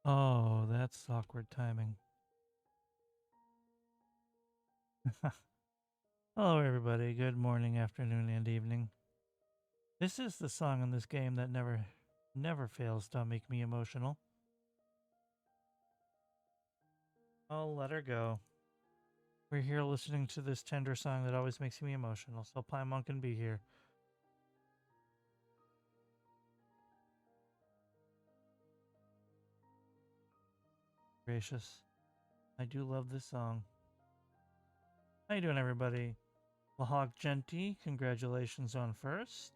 Oh, that's awkward timing. Hello, everybody. Good morning, afternoon, and evening. This is the song in this game that never fails to make me emotional. I'll let her go. We're here listening to this tender song that always makes me emotional, so Paimon can be here. Gracious. I do love this song. How you doing, everybody? Lahawk Genti, congratulations on first.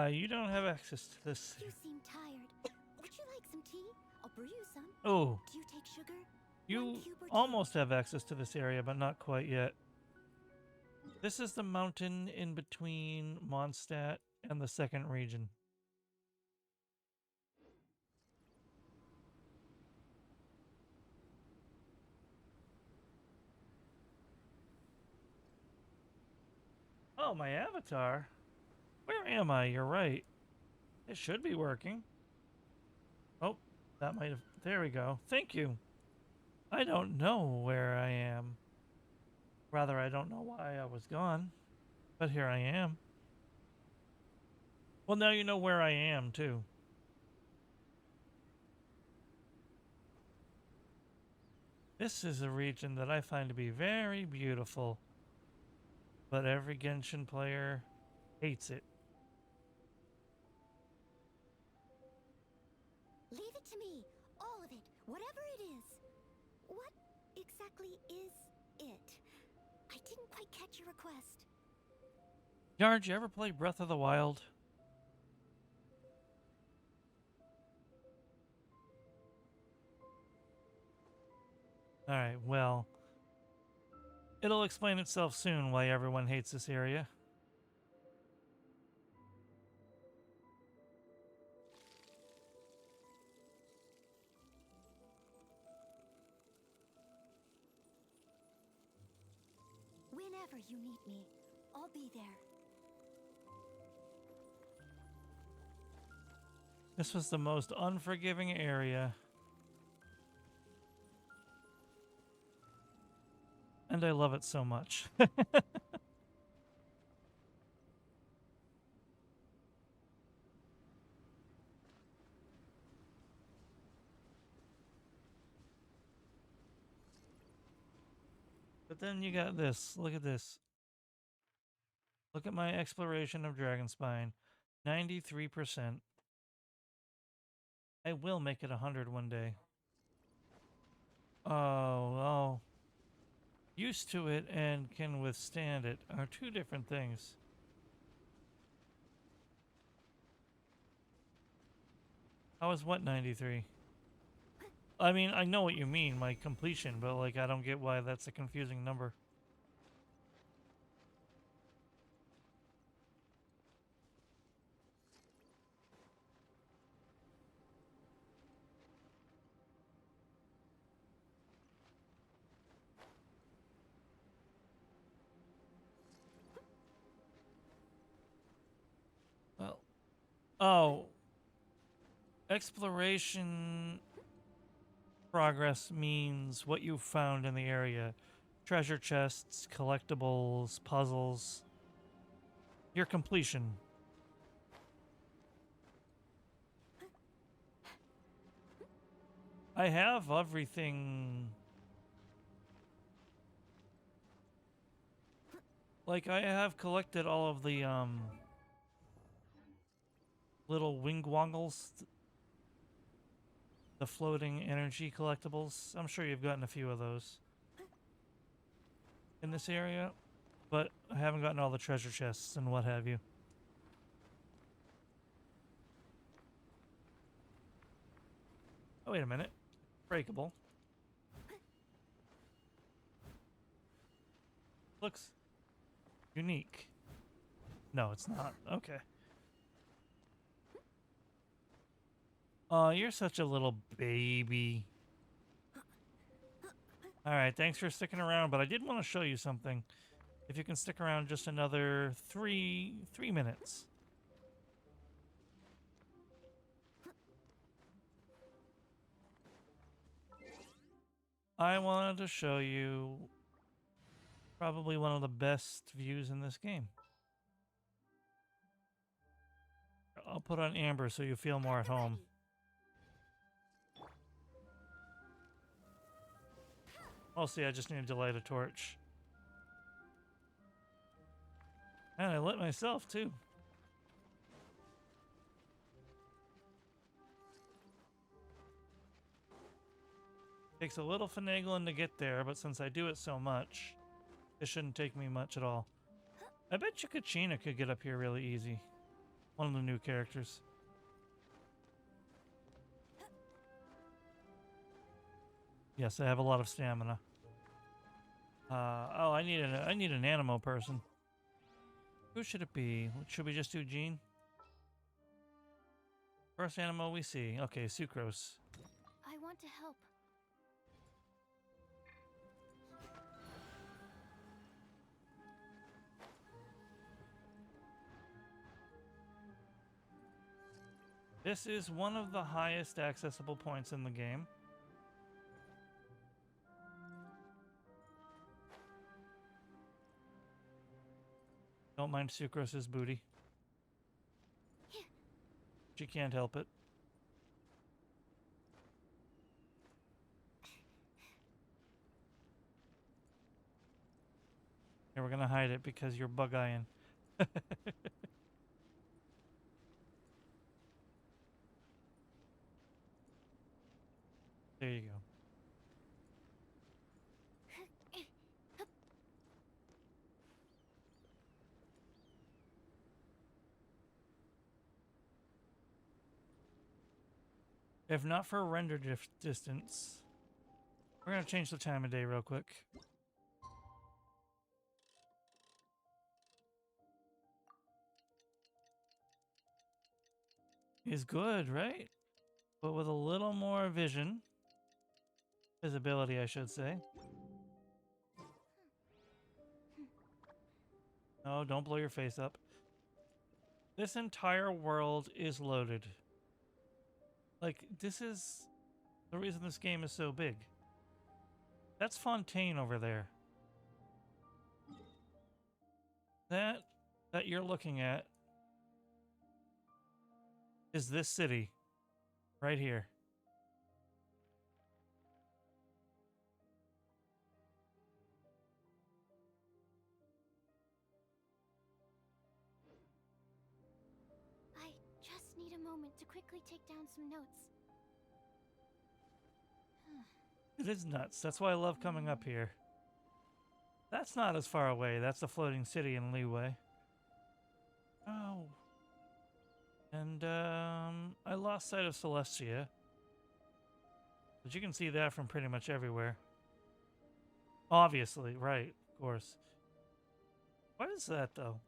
You don't have access to this. You seem tired. Would you like some tea? I'll brew you some. Oh, Do you take sugar? you almost have access to this area, but not quite yet. This is the mountain in between Mondstadt and the second region. Oh, my avatar? Where am I? You're right. It should be working. Oh, that might have... There we go. Thank you. I don't know where I am. Rather, I don't know why I was gone. But here I am. Well, now you know where I am, too. This is a region that I find to be very beautiful. But every Genshin player hates it. Leave it to me. All of it. Whatever it is. What exactly is it? I didn't quite catch your request. Yarge, you ever play Breath of the Wild? Alright, well, it'll explain itself soon why everyone hates this area. Whenever you need me, I'll be there. This was the most unforgiving area. And I love it so much. But then you got this. Look at this. Look at my exploration of Dragonspine. 93%. I will make it 100 one day. Oh, well. Used to it and can withstand it are two different things. How is what 93? I mean, I know what you mean, my completion, but like I don't get why that's a confusing number. Well, oh, exploration progress means what you found in the area. Treasure chests, collectibles, puzzles. Your completion. I have everything. Like, I have collected all of the, little wingwongles, the floating energy collectibles. I'm sure you've gotten a few of those in this area, but I haven't gotten all the treasure chests and what have you. Oh, wait a minute. Breakable. Looks unique. No, it's not. Okay. Oh, you're such a little baby. Alright, thanks for sticking around, but I did want to show you something. If you can stick around just another three minutes. I wanted to show you probably one of the best views in this game. I'll put on Amber so you feel more at home. Mostly I just needed to light a torch. And I lit myself too. Takes a little finagling to get there, but since I do it so much, it shouldn't take me much at all. I bet you Kachina could get up here really easy. One of the new characters. Yes, I have a lot of stamina. Oh, I need an Animo person. Who should it be? Should we just do Jean? First Animo we see. Okay, Sucrose. I want to help. This is one of the highest accessible points in the game. Don't mind Sucrose's booty. She can't help it. Here, we're gonna hide it because you're bug-eyeing. There you go. If not for render distance, we're gonna change the time of day real quick. Is good, right? But with a little more visibility, I should say. No, don't blow your face up. This entire world is loaded. Like, this is the reason this game is so big. That's Fontaine over there. That you're looking at is this city right here. I just need a moment to quickly take down some notes. It is nuts. That's why I love coming up here. That's not as far away. That's the floating city in Leeway. Oh. And, I lost sight of Celestia. But you can see that from pretty much everywhere. Obviously, right, of course. What is that, though?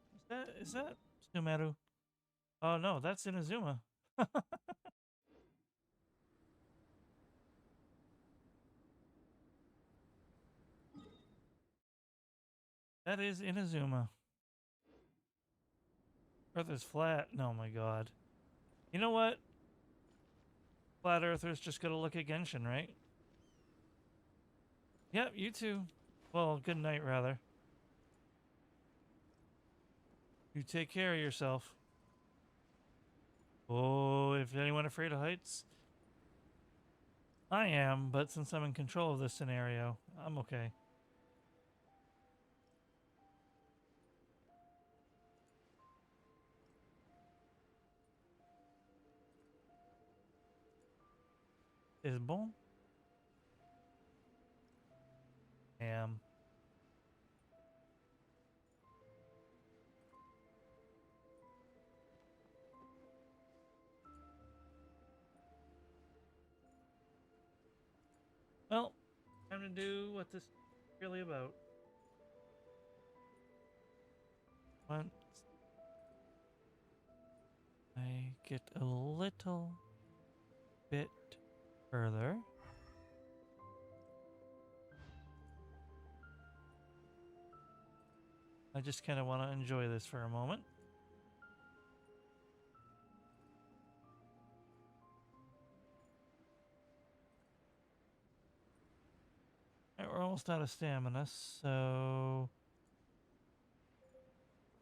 Is that Sumeru? Oh, no, that's Inazuma. That is Inazuma. Earth is flat. Oh my god. You know what? Flat Earthers just gotta look at Genshin, right? Yep, you too. Well, good night, rather. You take care of yourself. Oh, if anyone afraid of heights? I am, but since I'm in control of this scenario, I'm okay. C'est bon? Am. Well, time to do what this is really about. Once I get a little bit further. I just kind of want to enjoy this for a moment. Alright, we're almost out of stamina, so...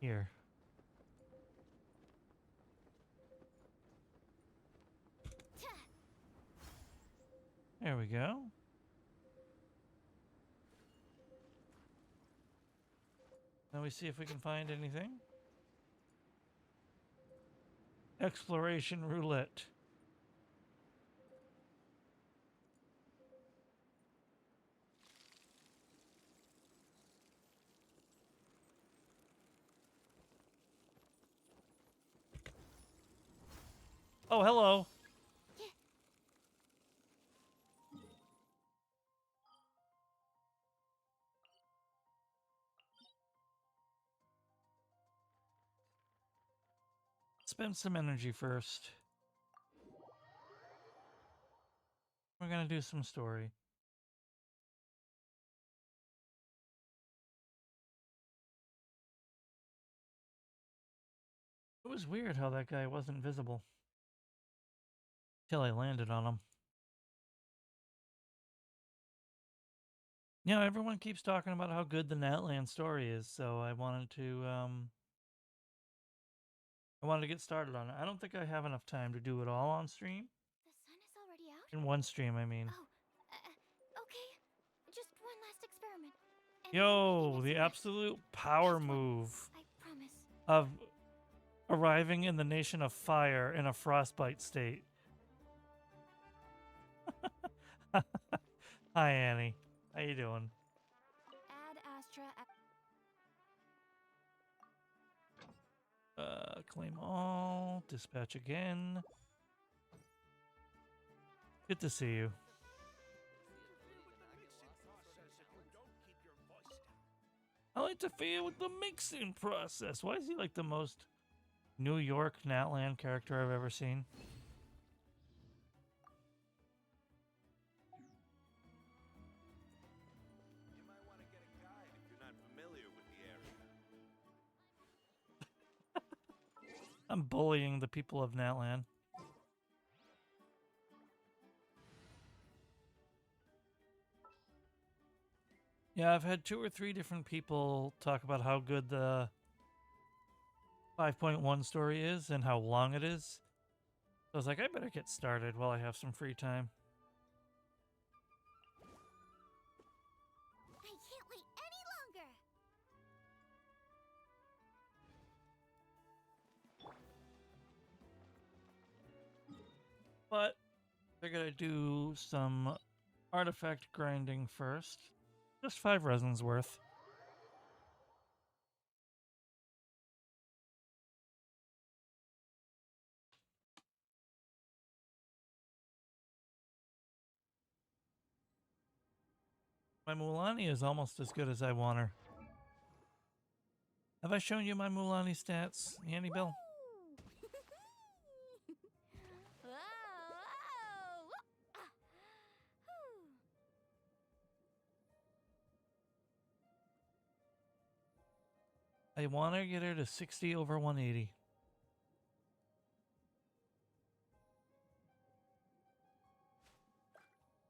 Here. There we go. Now we see if we can find anything. Exploration roulette. Oh, hello. Spend some energy first. We're gonna do some story. It was weird how that guy wasn't visible. Till I landed on him. You know, everyone keeps talking about how good the Natland story is, so I wanted to get started on it. I don't think I have enough time to do it all on stream. The sun is already out? In one stream, I mean. Oh, okay. Just one last experiment. And Yo, then the it's absolute power Just one, move I promise. of arriving in the Nation of Fire in a frostbite state. Hi, Annie. How you doing? Ad Astra. Claim all. Dispatch again. Good to see you. I like to feel with the mixing process. Why is he like the most New York Natland character I've ever seen? You might want to get a guide if you're not familiar with the area. I'm bullying the people of Natland. Yeah, I've had 2 or 3 different people talk about how good the 5.1 story is and how long it is. So I was like, I better get started while I have some free time. I can't wait any longer. But they're gonna do some artifact grinding first. Just 5 resins worth. My Mulani is almost as good as I want her. Have I shown you my Mulani stats, Annie Bill? Whoa, whoa. Ah. Whew. I want to get her to 60 over 180.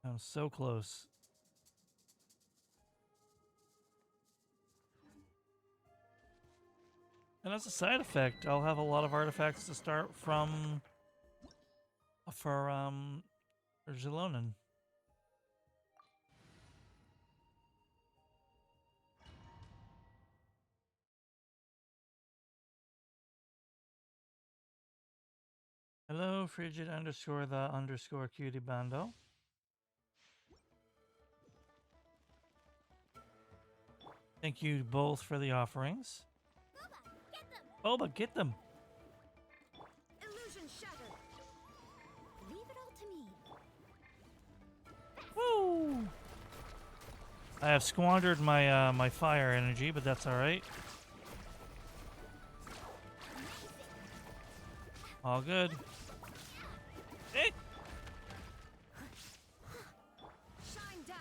I'm so close. And as a side effect, I'll have a lot of artifacts to start from for Zilonin. Hello, frigid underscore the underscore cutie bando. Thank you both for the offerings. Boba, get them. Illusion shattered. Leave it all to me. Woo! I have squandered my my fire energy, but that's all right. All good. Hey! Shine down.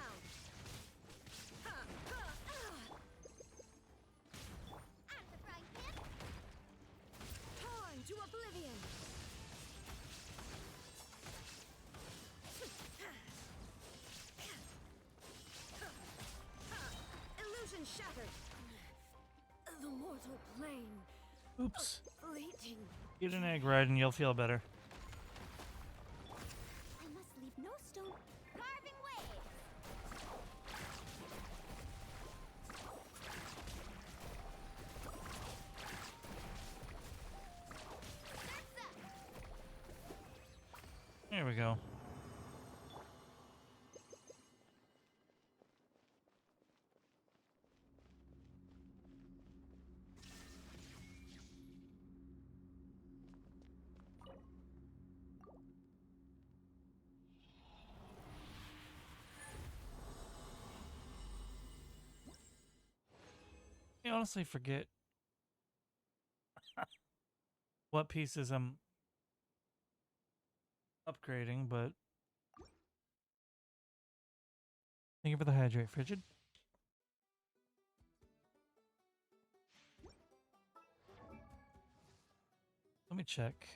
so plain. Oops. Fleeting. Eat an egg right and you'll feel better. I must leave no stone. Carving waves. There we go. I honestly forget what pieces I'm upgrading, but thank you for the hydrate, Frigid. Let me check.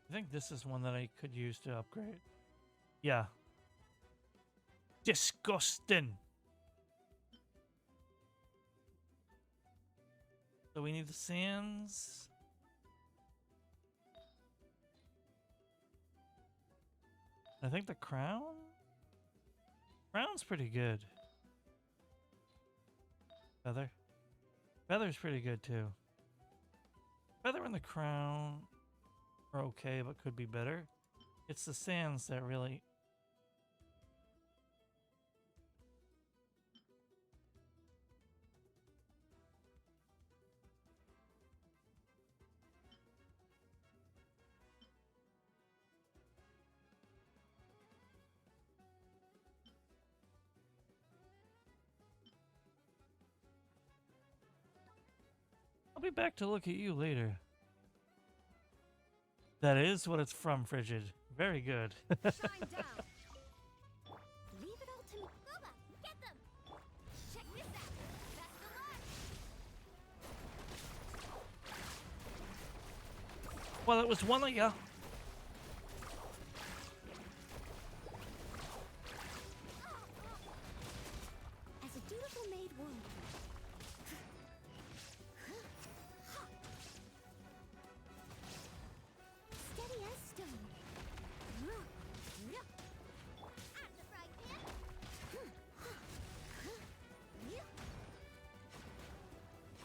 I think this is one that I could use to upgrade. Yeah. Disgusting. So we need the sands. I think the crown? Crown's pretty good. Feather? Feather's pretty good too. Feather and the crown are okay, but could be better. It's the sands that really... I'll be back to look at you later. That is what it's from, Frigid. Very good. Shine down. Leave it all to me. Booba, get them. Check this out. Best of luck. Well, it was one of ya. As a dutiful maid would. Steady as stone. At the frying pan.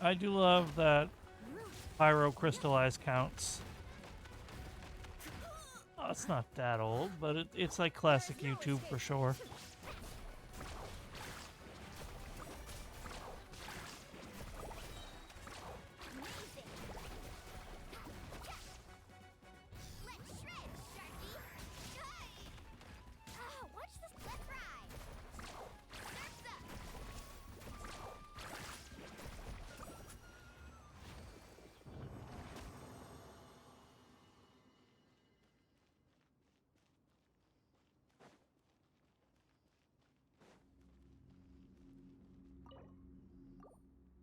I do love that pyro crystallize counts. Oh, it's not that old, but it's like classic YouTube for sure. Amazing. Let's shred, Sharky. Watch this. Let's ride. Surf's up.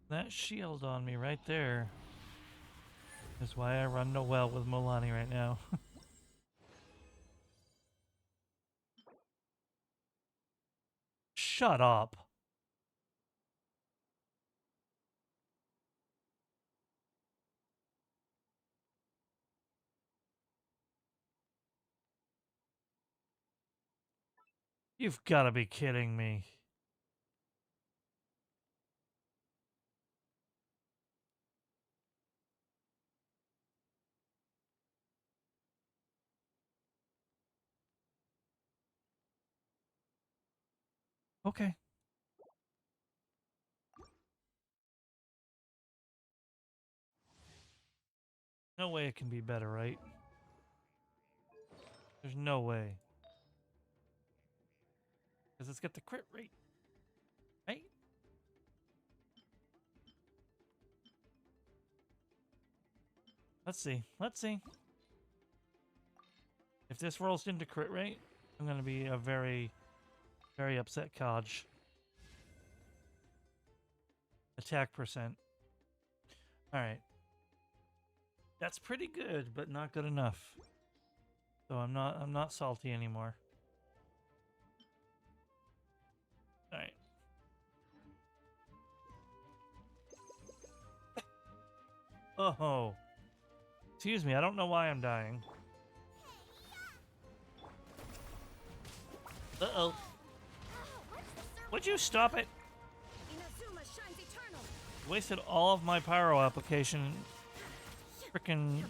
That shield on me right there is why I run no well with Milani right now. Shut up. You've got to be kidding me. Okay. No way it can be better, right? There's no way. Because it's got the crit rate. Right? Let's see. Let's see. If this rolls into crit rate, I'm going to be a very, very upset Codge. Attack percent. Alright. That's pretty good, but not good enough. So I'm not salty anymore. Alright. Oh. Excuse me, I don't know why I'm dying. Uh-oh. Oh, what's the Would you stop it? Inazuma shines eternal. Wasted all of my pyro application frickin'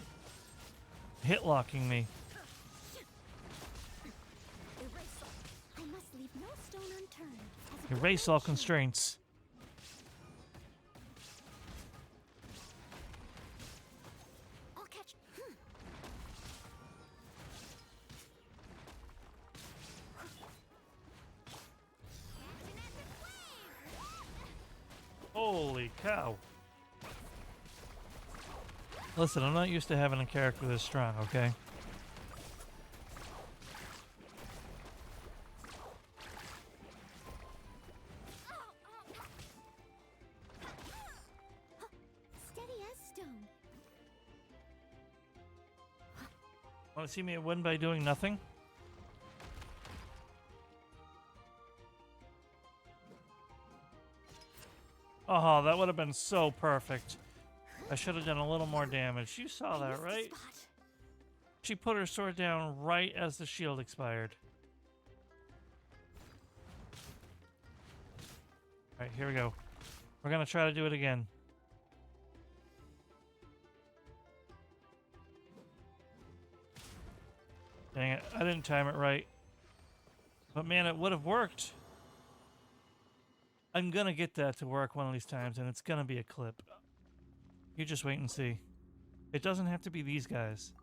hit locking me. Erase all. I must leave no stone unturned. As a Erase all preparation. constraints. I'll catch. Catch an epic wave. Holy cow. Listen, I'm not used to having a character this strong, okay? Steady as stone. Want to see me win by doing nothing? Oh, that would have been so perfect. I should have done a little more damage. You saw I that, missed the right? spot. She put her sword down right as the shield expired. Alright, here we go. We're gonna try to do it again. Dang it, I didn't time it right. But man, it would have worked. I'm gonna get that to work one of these times, and it's gonna be a clip. You just wait and see. It doesn't have to be these guys.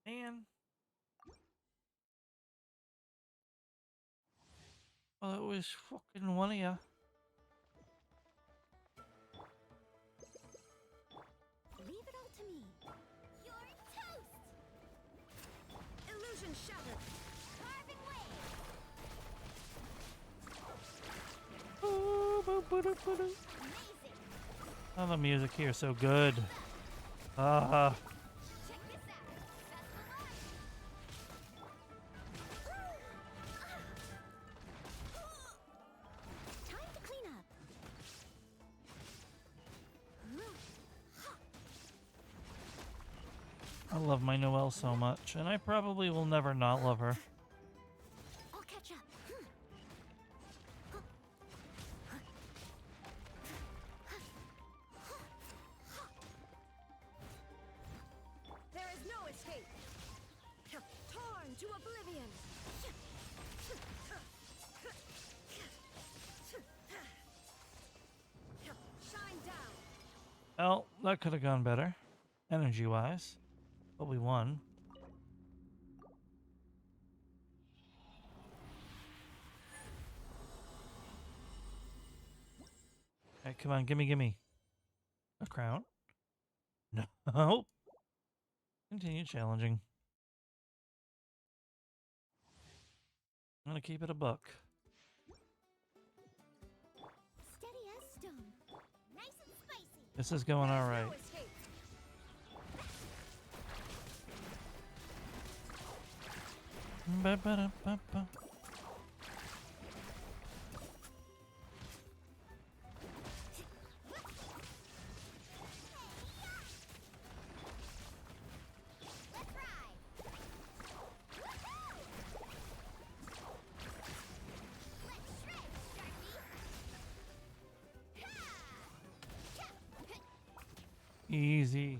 Man. Well, it was fucking one of ya. Leave it all to me. You're toast. Illusion shattered. Carving wave. Amazing. Oh, the music here is so good. Ah. Check this out. Time to clean up. I love my Noelle so much, and I probably will never not love her. I'll catch up. There is no escape. Torn to oblivion. Shine down. Well, that could have gone better, energy-wise, but we won. Alright, come on, gimme. A crown? No. Continue challenging. I'm gonna keep it a buck. Steady as stone. Nice and spicy. This is going There's alright. no escape. Ba-ba-da-ba-ba. Let's ride. Let's shred, Sharky. Easy.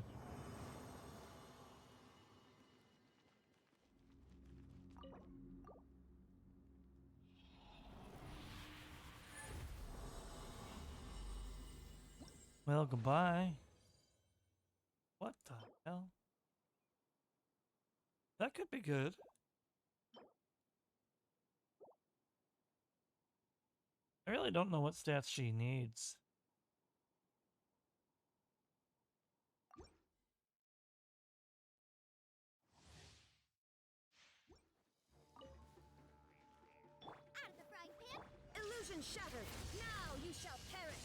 Well, goodbye. What the hell? That could be good. I really don't know what stats she needs. Out of the frying pan. Illusion shattered. Now you shall perish.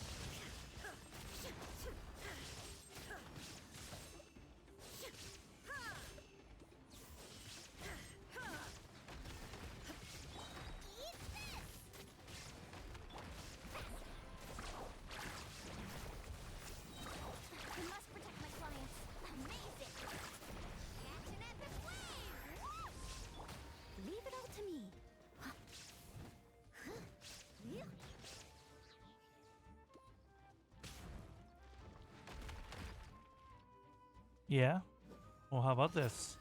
Yeah? Well, how about this?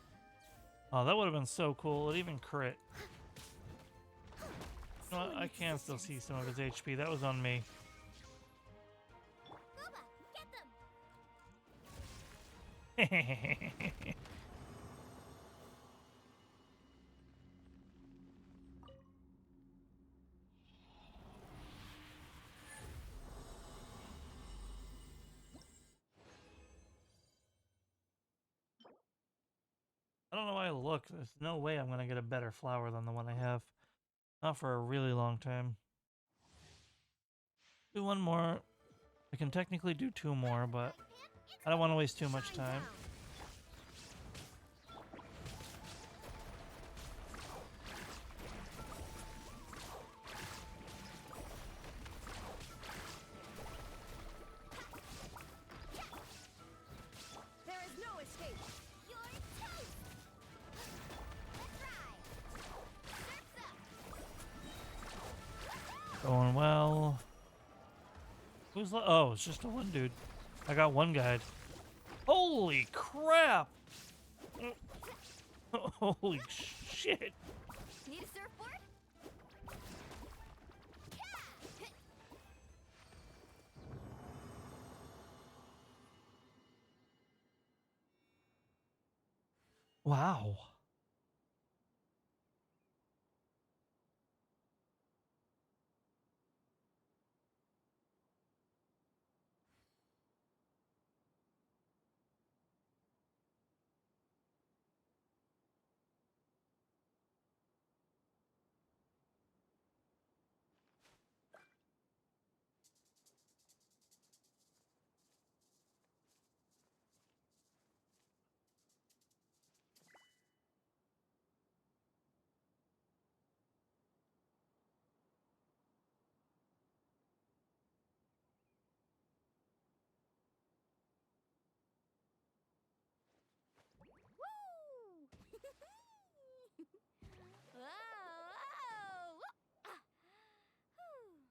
Oh, that would have been so cool. It even crit. You know what? I can still see some of his HP. That was on me. Booba, get them! I don't know why I look. There's no way I'm gonna get a better flower than the one I have. Not for a really long time. Do one more. I can technically do two more, but I don't want to waste too much time. There is no escape. You're toast. Let's ride. Surf's up. Going well. Who's oh, it's just a one dude. I got one guide. Holy crap! Holy shit! Need a surfboard? Wow. Woo! Whoa, whoa! Ah. Whew.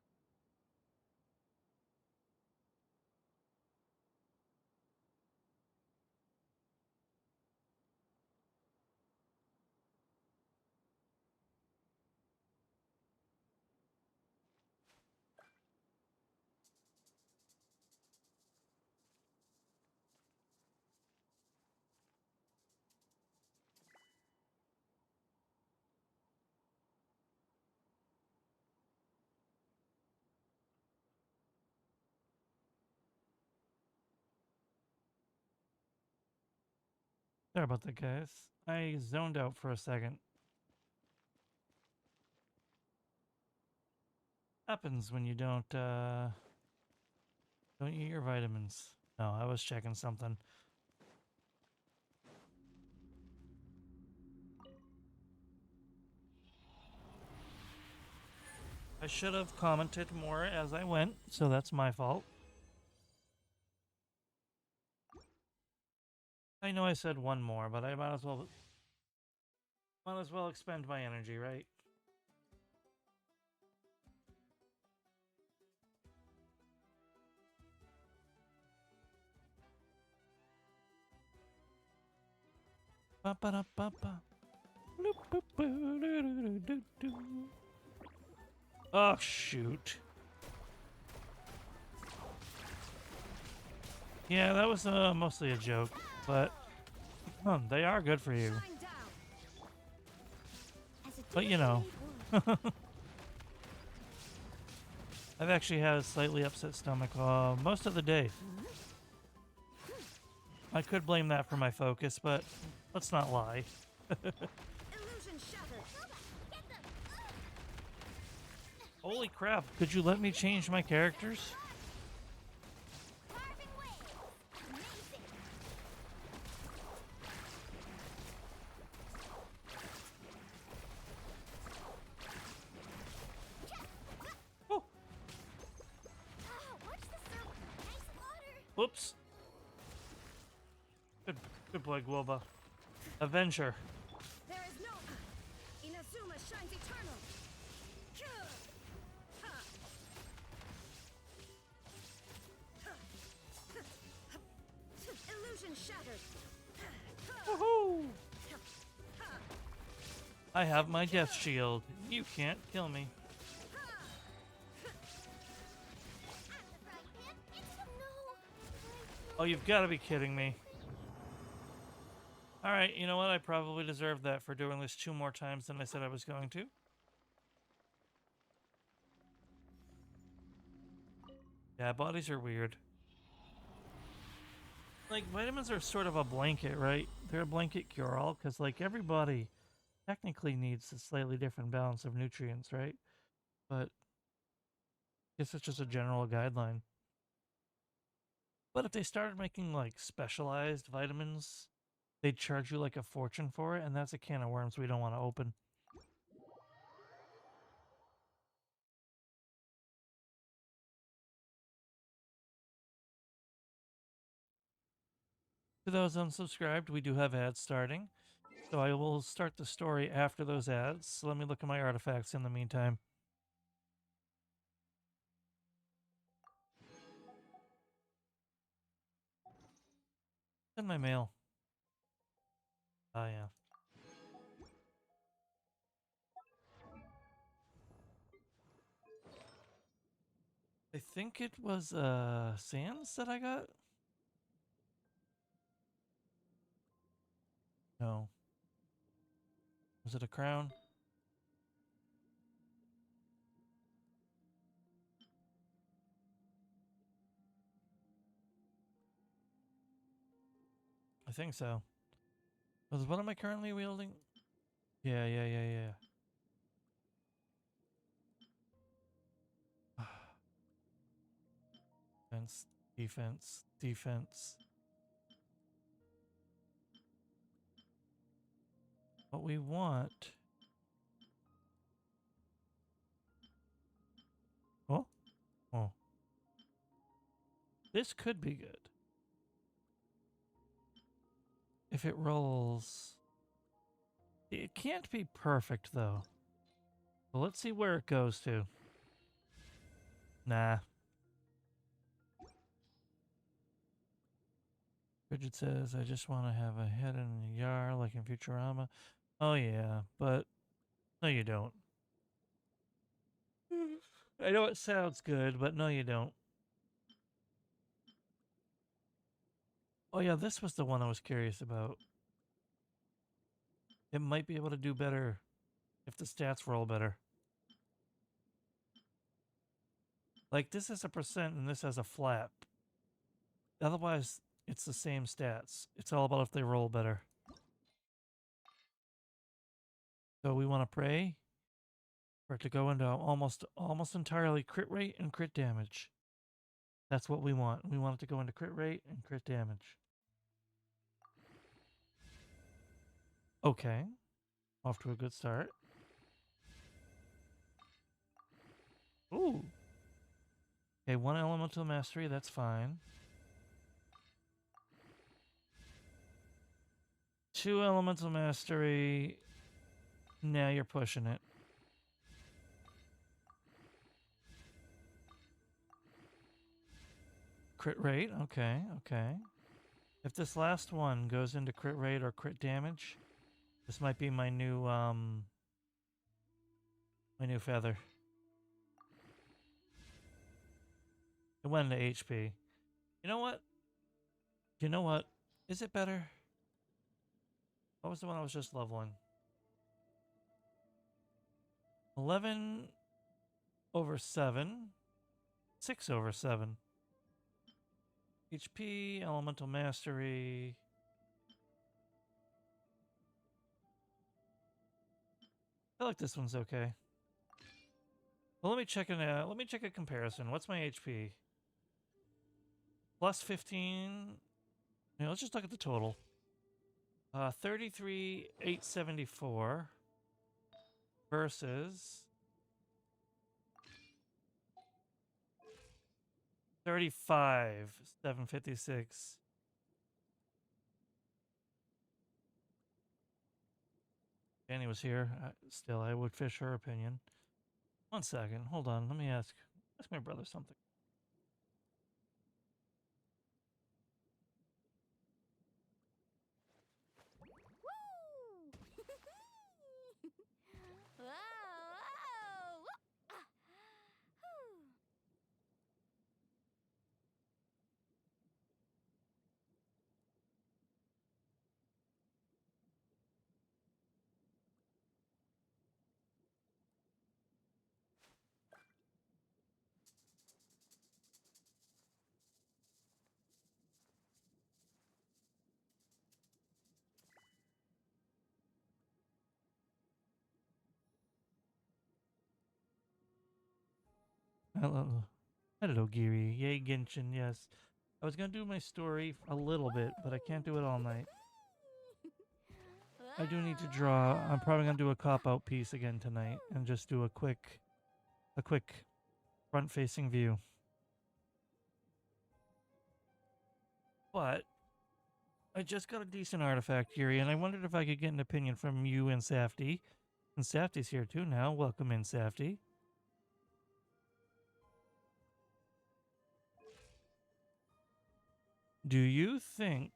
Sorry about that, guys. I zoned out for a second. Happens when you don't eat your vitamins. No, I was checking something. I should have commented more as I went, so that's my fault. I know I said one more, but I might as well expend my energy, right? Ba ba da ba ba. Bloop, boop, boo, doo, doo, doo, doo, doo. Oh shoot. Yeah, that was mostly a joke, but they are good for you. Shine down. As a But you know, dewy wood. I've actually had a slightly upset stomach most of the day. I could blame that for my focus, but let's not lie. Illusion shattered. Get them. Holy crap, could you let me change my characters? Carving waves. Amazing. Oh, Ah, watch the surf. Nice water. whoops. Good boy, Guoba. Avenger. There is no Inazuma shines eternal. Illusion Protection shattered. Woohoo! I have my death shield. You can't kill me. Oh, you've got to be kidding me. Alright, you know what? I probably deserve that for doing this 2 more times than I said I was going to. Yeah, bodies are weird. Like, vitamins are sort of a blanket, right? They're a blanket cure-all, because, like, everybody technically needs a slightly different balance of nutrients, right? But I guess it's just a general guideline. But if they started making, like, specialized vitamins, they'd charge you, like, a fortune for it, and that's a can of worms we don't want to open. To those unsubscribed, we do have ads starting. So I will start the story after those ads. So let me look at my artifacts in the meantime. In my mail. Oh, yeah. I think it was Sans that I got? No. Was it a crown? I think so. What am I currently wielding? Yeah. Defense, defense, defense. What we want... Oh? Oh. This could be good. If it rolls... It can't be perfect, though. Well, let's see where it goes to. Nah. Bridget says, I just want to have a head in a yar like in Futurama. Oh, yeah, but no, you don't. I know it sounds good, but no, you don't. Oh, yeah, this was the one I was curious about. It might be able to do better if the stats roll better. Like, this is a percent and this has a flap. Otherwise, it's the same stats. It's all about if they roll better. So we want to pray for it to go into almost entirely crit rate and crit damage. That's what we want. We want it to go into crit rate and crit damage. Okay. Off to a good start. Ooh. Okay, 1 elemental mastery, that's fine. 2 elemental mastery. Now you're pushing it. Crit rate, okay. If this last one goes into crit rate or crit damage, this might be my new feather. It went into HP. You know what? Is it better? What was the one I was just leveling? 11 over 7. 6 over 7. HP, elemental mastery. I feel like this one's okay. Well, let me check a comparison. What's my HP? Plus 15. Yeah, let's just look at the total. 33,874 versus 35,756. Danny was here. Still, I would fish her opinion. 1 second. Hold on. Let me ask my brother something. Whoa! Ah. Whew. Hello. Hello, Geary. Yay, Genshin, yes. I was gonna do my story a little bit, but I can't do it all night. I do need to draw. I'm probably gonna do a cop-out piece again tonight and just do a quick front-facing view. But I just got a decent artifact, Geary, and I wondered if I could get an opinion from you and Safty. And Safty's here too now. Welcome in, Safty. Do you think...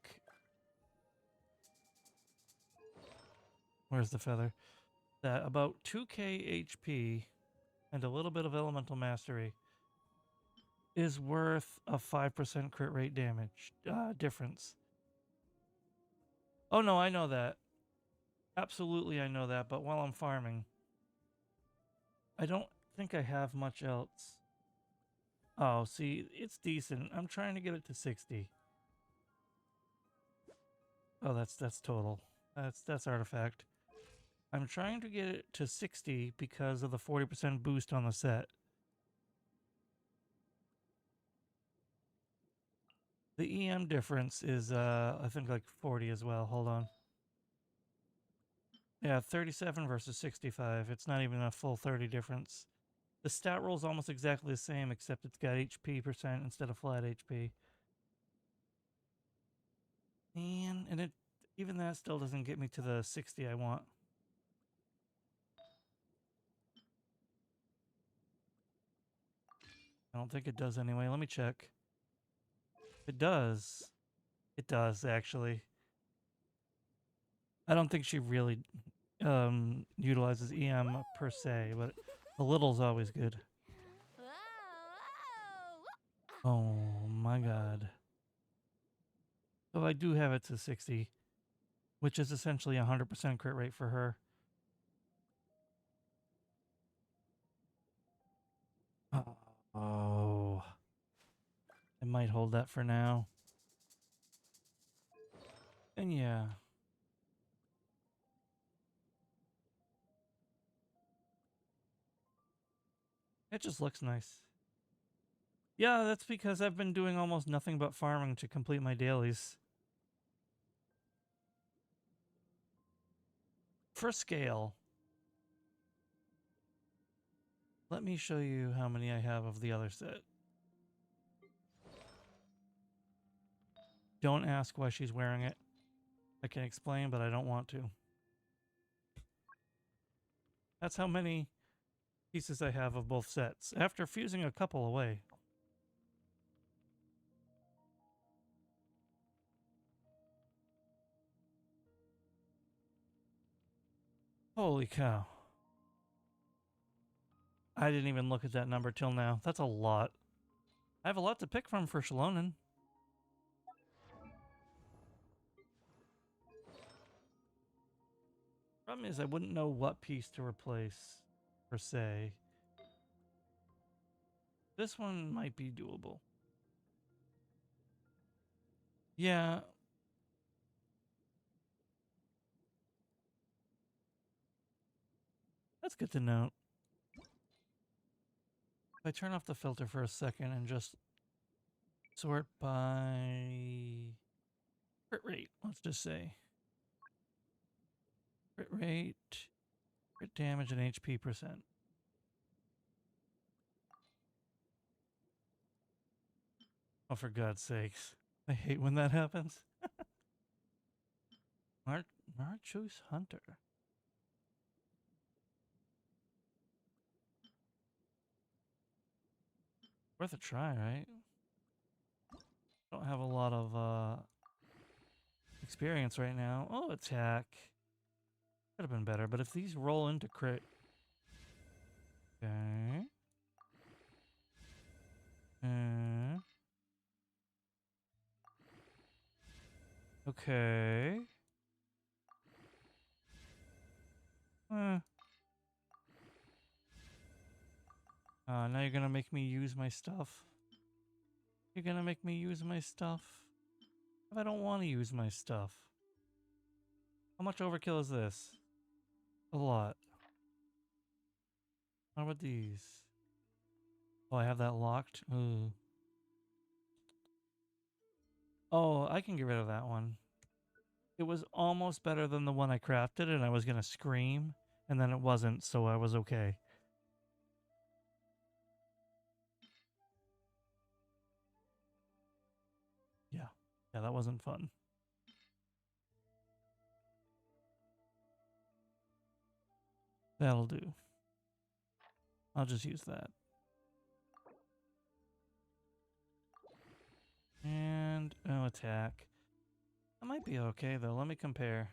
Where's the feather? That about 2k HP and a little bit of elemental mastery is worth a 5% crit rate damage difference. Oh no, I know that. Absolutely, I know that. But while I'm farming, I don't think I have much else. Oh, see, it's decent. I'm trying to get it to 60. Oh, that's total. That's artifact. I'm trying to get it to 60 because of the 40% boost on the set. The EM difference is, I think like 40 as well. Hold on. Yeah, 37 versus 65. It's not even a full 30 difference. The stat roll is almost exactly the same, except it's got HP percent instead of flat HP. And it, even that still doesn't get me to the 60 I want. I don't think it does anyway. Let me check. It does. It does, actually. I don't think she really utilizes EM per se, but a little's always good. Oh my god. So I do have it to 60, which is essentially 100% crit rate for her. Oh. I might hold that for now. And yeah. It just looks nice. Yeah, that's because I've been doing almost nothing but farming to complete my dailies. For scale, let me show you how many I have of the other set. Don't ask why she's wearing it. I can explain, but I don't want to. That's how many pieces I have of both sets, after fusing a couple away. Holy cow. I didn't even look at that number till now. That's a lot. I have a lot to pick from for Shalonen. Problem is I wouldn't know what piece to replace, per se. This one might be doable. Yeah. That's good to note. If I turn off the filter for a second and just sort by crit rate, let's just say. Crit rate, crit damage, and HP percent. Oh, for God's sakes. I hate when that happens. Marcho's Hunter. Worth a try, right? Don't have a lot of experience right now. Oh, attack. Could have been better, but if these roll into crit, Okay. Okay. Now you're gonna make me use my stuff. You're gonna make me use my stuff. If I don't want to use my stuff. How much overkill is this? A lot. How about these? Oh, I have that locked. Ooh. Oh, I can get rid of that one. It was almost better than the one I crafted, and I was gonna scream, and then it wasn't, so I was okay. Yeah. Yeah, that wasn't fun. That'll do. I'll just use that. And oh, attack. That might be okay though. Let me compare.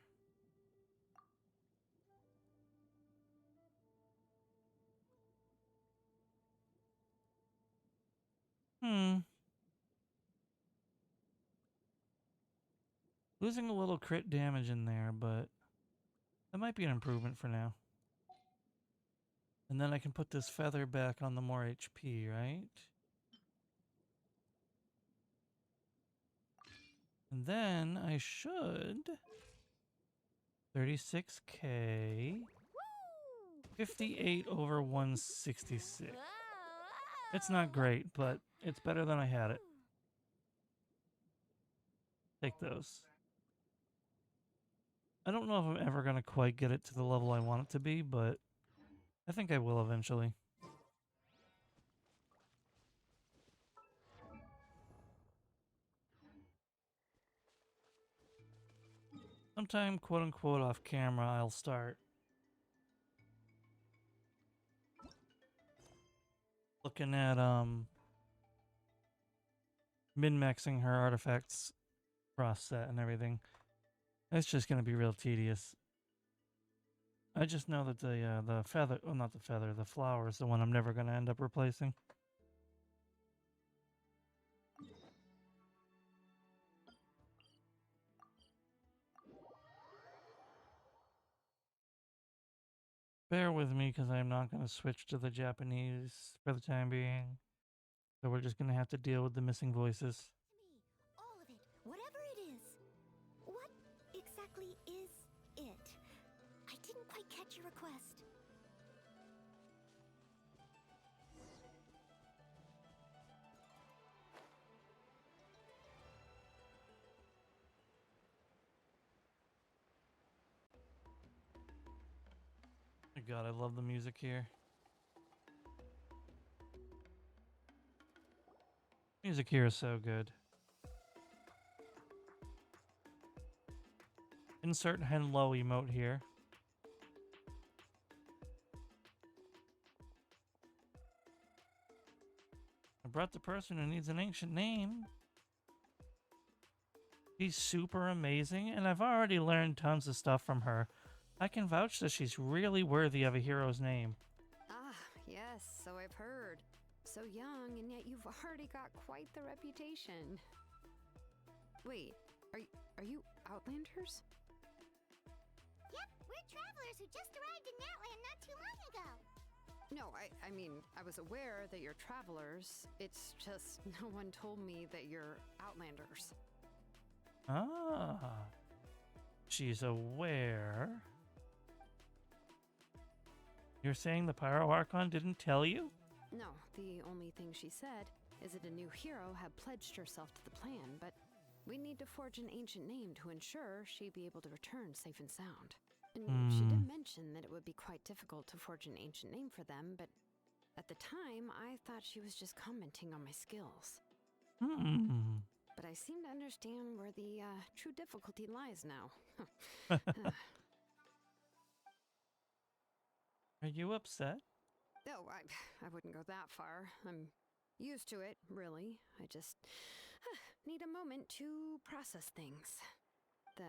Losing a little crit damage in there, but that might be an improvement for now. And then I can put this feather back on the more HP, right? And then I should 36k, 58 over 166. It's not great, but it's better than I had it. Take those. I don't know if I'm ever going to quite get it to the level I want it to be, but I think I will eventually. Sometime, quote unquote, off camera, I'll start looking at min-maxing her artifacts cross set and everything. It's just gonna be real tedious. I just know that the feather, well, not the feather, the flower is the one I'm never gonna end up replacing. Bear with me because I'm not gonna switch to the Japanese for the time being. So we're just gonna have to deal with the missing voices. All of it, whatever it is. What exactly is it? I didn't quite catch your request. My God, I love the music here. Music here is so good. Insert hello emote here. I brought the person who needs an ancient name. She's super amazing, and I've already learned tons of stuff from her. I can vouch that she's really worthy of a hero's name. Ah, yes, so I've heard. So young, and yet you've already got quite the reputation. Wait, are you Outlanders? Yep, we're travelers who just arrived in Natland not too long ago. No, I mean, I was aware that you're travelers. It's just no one told me that you're Outlanders. Ah. She's aware. You're saying the Pyro Archon didn't tell you? No, the only thing she said is that a new hero had pledged herself to the plan, but we need to forge an ancient name to ensure she'd be able to return safe and sound. And she did mention that it would be quite difficult to forge an ancient name for them, but at the time, I thought she was just commenting on my skills. But I seem to understand where the true difficulty lies now. Are you upset? No, I wouldn't go that far. I'm used to it, really. I just need a moment to process things. The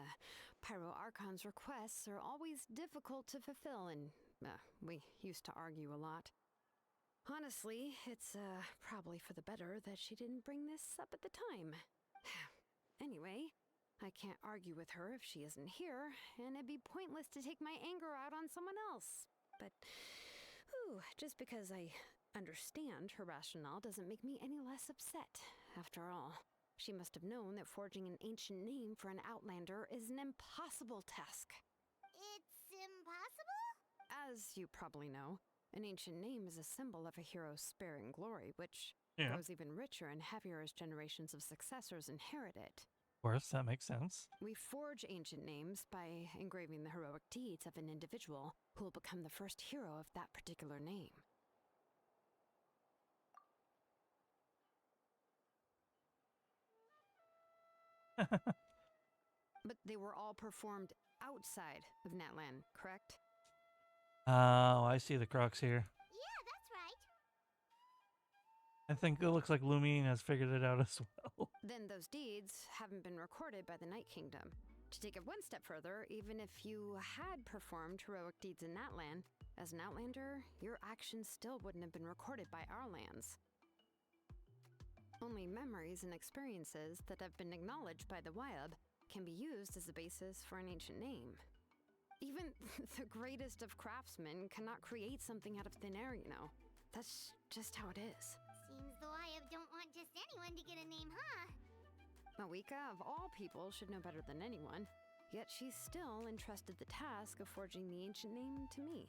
Pyro Archon's requests are always difficult to fulfill, and we used to argue a lot. Honestly, it's probably for the better that she didn't bring this up at the time. Anyway, I can't argue with her if she isn't here, and it'd be pointless to take my anger out on someone else. But, just because I understand her rationale doesn't make me any less upset. After all, she must have known that forging an ancient name for an outlander is an impossible task. It's impossible? As you probably know, an ancient name is a symbol of a hero's sparing glory, which Yeah. grows even richer and heavier as generations of successors inherit it. Of course, that makes sense. We forge ancient names by engraving the heroic deeds of an individual who will become the first hero of that particular name. But they were all performed outside of Natlan, correct? Oh, I see the crux here. Yeah, that's right. I think it looks like Lumine has figured it out as well. Then those deeds haven't been recorded by the Night Kingdom. To take it one step further, even if you had performed heroic deeds in Natlan, as an outlander, your actions still wouldn't have been recorded by our lands. Only memories and experiences that have been acknowledged by the Wyab can be used as a basis for an ancient name. Even the greatest of craftsmen cannot create something out of thin air, you know. That's just how it is. Seems the Wyab don't want just anyone to get a name, huh? Mawika, of all people, should know better than anyone, yet she's still entrusted the task of forging the ancient name to me.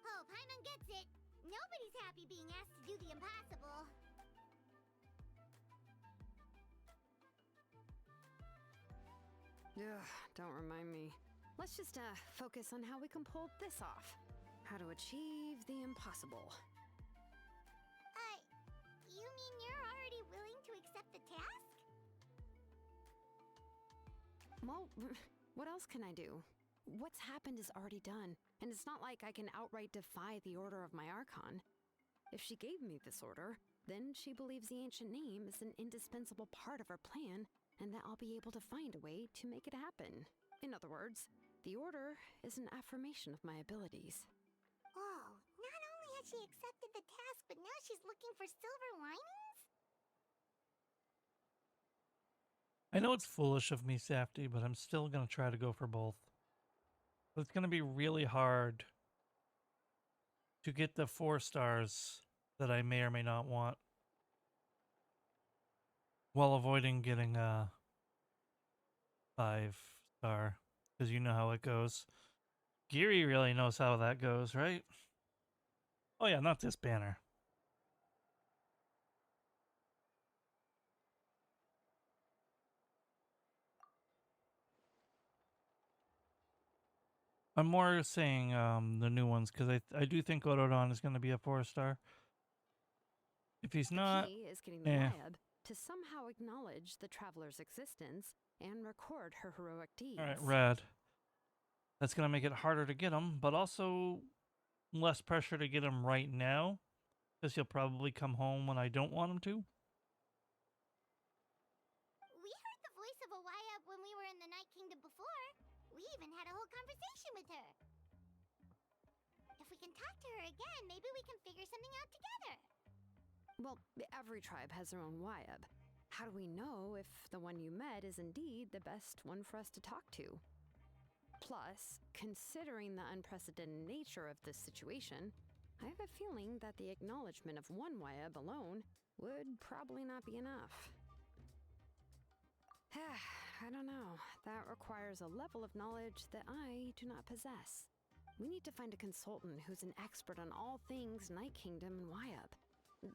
Oh, Paimon gets it. Nobody's happy being asked to do the impossible. Ugh, don't remind me. Let's just focus on how we can pull this off. How to achieve the impossible. You mean you're already willing to accept the task? Well, what else can I do? What's happened is already done, and it's not like I can outright defy the order of my Archon. If she gave me this order, then she believes the ancient name is an indispensable part of her plan, and that I'll be able to find a way to make it happen. In other words, the order is an affirmation of my abilities. Oh, not only has she accepted the task, but now she's looking for silver linings? I know it's foolish of me, Safety, but I'm still going to try to go for both. But it's going to be really hard to get the 4 stars that I may or may not want, while avoiding getting a 5 star, because you know how it goes. Geary really knows how that goes, right? Oh yeah, not this banner. I'm more saying the new ones, because I do think Orodon is going to be a 4 star. If he's not, The key is getting the Wyab to somehow acknowledge the traveler's existence and record her heroic deeds. all right, red. That's going to make it harder to get him, but also less pressure to get him right now, because he'll probably come home when I don't want him to. We heard the voice of a Wyab when we were in the Night Kingdom before. We even had a whole conversation with her. If we can talk to her again, maybe we can figure something out together. Well, every tribe has their own Wyab. How do we know if the one you met is indeed the best one for us to talk to? Plus, considering the unprecedented nature of this situation, I have a feeling that the acknowledgement of one Wyab alone would probably not be enough. I don't know. That requires a level of knowledge that I do not possess. We need to find a consultant who's an expert on all things Night Kingdom and Wyab.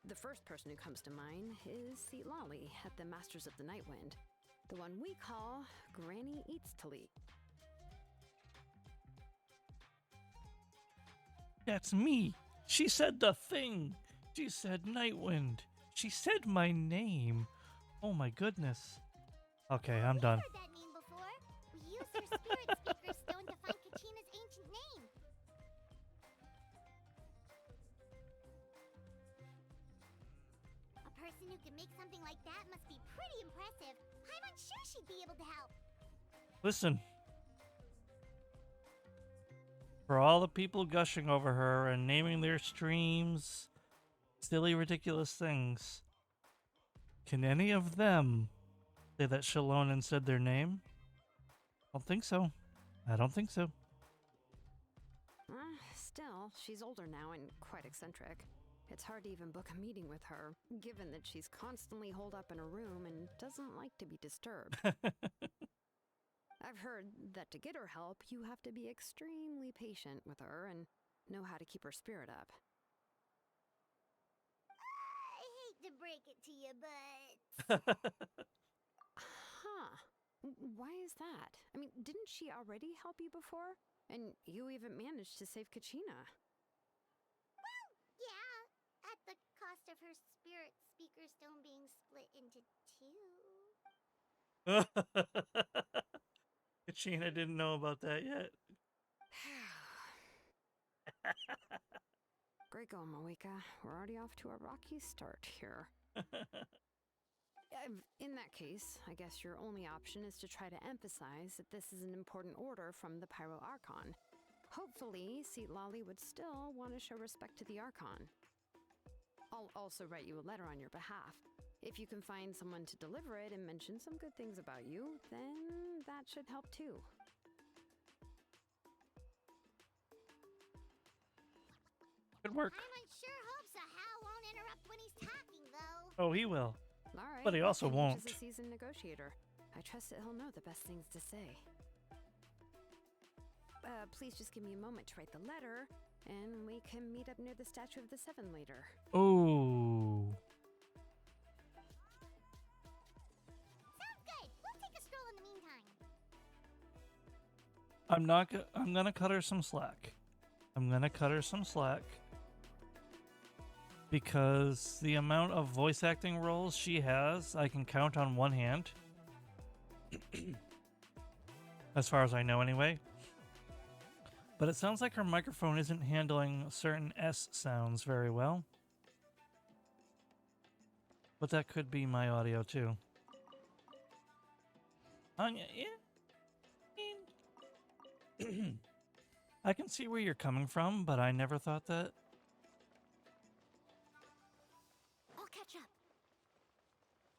The first person who comes to mind is Seatlali at the Masters of the Nightwind, the one we call Granny Eatstali. That's me. She said the thing. She said Nightwind. She said my name. Oh my goodness. Okay, I'm done. We've heard that name before. We used her spirit speaker stone to find Kachina's ancient name. A person who can make something like that must be pretty impressive. I'm unsure she'd be able to help. Listen. For all the people gushing over her and naming their streams silly, ridiculous things, can any of them say that Shallonen said their name? I don't think so. I don't think so. Still, she's older now and quite eccentric. It's hard to even book a meeting with her, given that she's constantly holed up in a room and doesn't like to be disturbed. I've heard that to get her help, you have to be extremely patient with her and know how to keep her spirit up. I hate to break it to you, but Huh. Why is that? I mean, didn't she already help you before? And you even managed to save Kachina. yeah, at the cost of her spirit speaker stone being split into two. Kachina didn't know about that yet. Great going, Moeka. We're already off to a rocky start here. In that case, I guess your only option is to try to emphasize that this is an important order from the Pyro Archon. Hopefully, Seat Lolly would still want to show respect to the Archon. I'll also write you a letter on your behalf. If you can find someone to deliver it and mention some good things about you, then that should help too. Good work. Paimon sure hopes a Hal won't interrupt when he's talking, though. Oh, he will. All right. But he also Finch won't. is a seasoned negotiator. I trust that he'll know the best things to say. Please just give me a moment to write the letter, and we can meet up near the Statue of the Seven later. Oh. Sounds good. We'll take a stroll in the meantime. I'm gonna cut her some slack. I'm gonna cut her some slack. Because the amount of voice acting roles she has, I can count on one hand. As far as I know, anyway. But it sounds like her microphone isn't handling certain S sounds very well. But that could be my audio, too. Anya, yeah. I can see where you're coming from, but I never thought that. I'll catch up.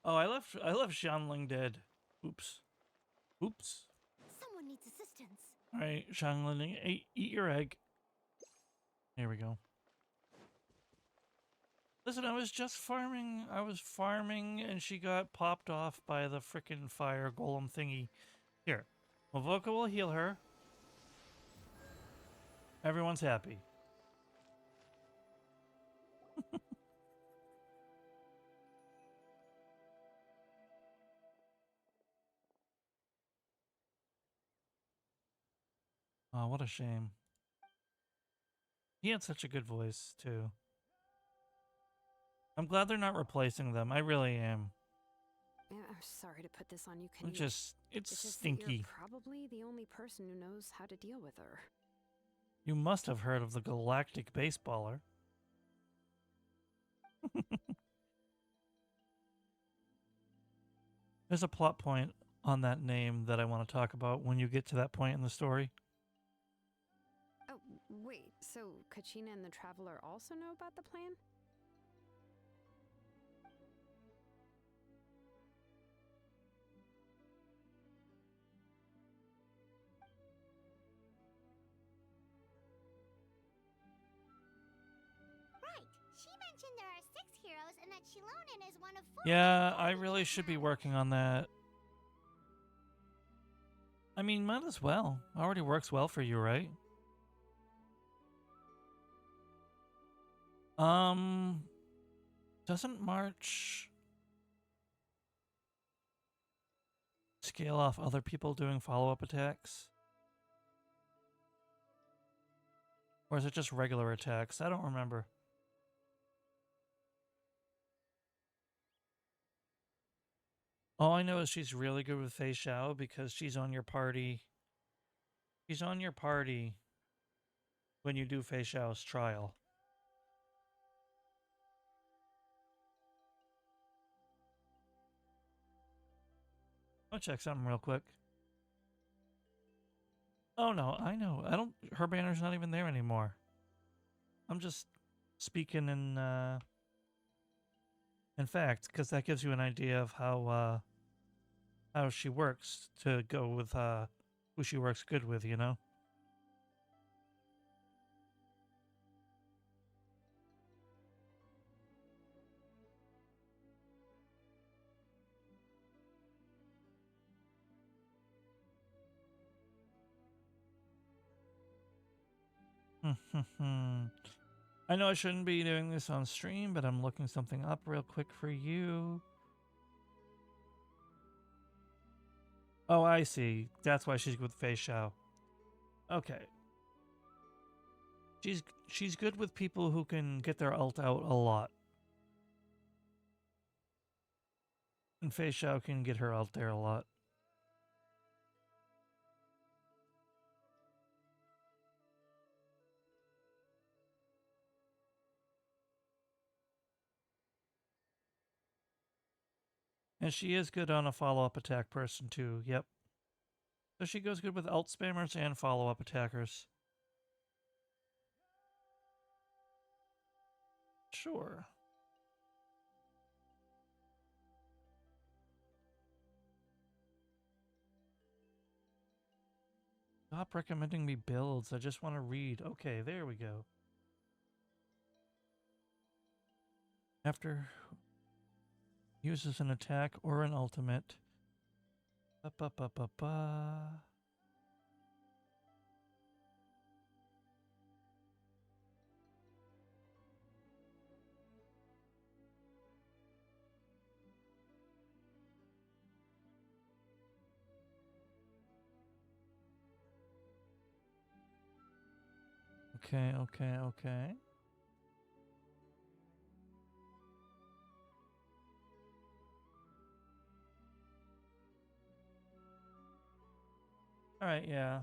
Oh, I left Shanling dead. Oops. Oops. Someone needs assistance. All right, Shanling, eat your egg. Here we go. Listen, I was just farming. I was farming, and she got popped off by the frickin' fire golem thingy. Here, Mavoka will heal her. Everyone's happy. Oh, what a shame. He had such a good voice, too. I'm glad they're not replacing them. I really am. I'm sorry to put this on you, Kenny. It's just that stinky. you're probably the only person who knows how to deal with her. You must have heard of the Galactic Baseballer. There's a plot point on that name that I want to talk about when you get to that point in the story. Oh, wait, so Kachina and the Traveler also know about the plan? Right. She mentioned there are 6 heroes and that Shilonen is one of 4. Yeah, I really should be working on that. I mean, might as well. Already works well for you, right? Doesn't March scale off other people doing follow-up attacks? Or is it just regular attacks? I don't remember. All I know is she's really good with Fei Xiao because she's on your party. She's on your party when you do Fei Xiao's trial. I'll check something real quick. Oh no, I know. I don't. Her banner's not even there anymore. I'm just speaking in fact, because that gives you an idea of how she works to go with who she works good with. You know. I know I shouldn't be doing this on stream, but I'm looking something up real quick for you. Oh, I see. That's why she's with Fei Xiao. Okay. She's good with people who can get their ult out a lot. And Fei Xiao can get her ult there a lot. And she is good on a follow-up attack person too, yep. So she goes good with ult spammers and follow-up attackers. Sure. Stop recommending me builds. I just want to read. Okay, there we go. After uses an attack or an ultimate. Ba ba ba ba ba. Okay, okay, okay. Alright, yeah.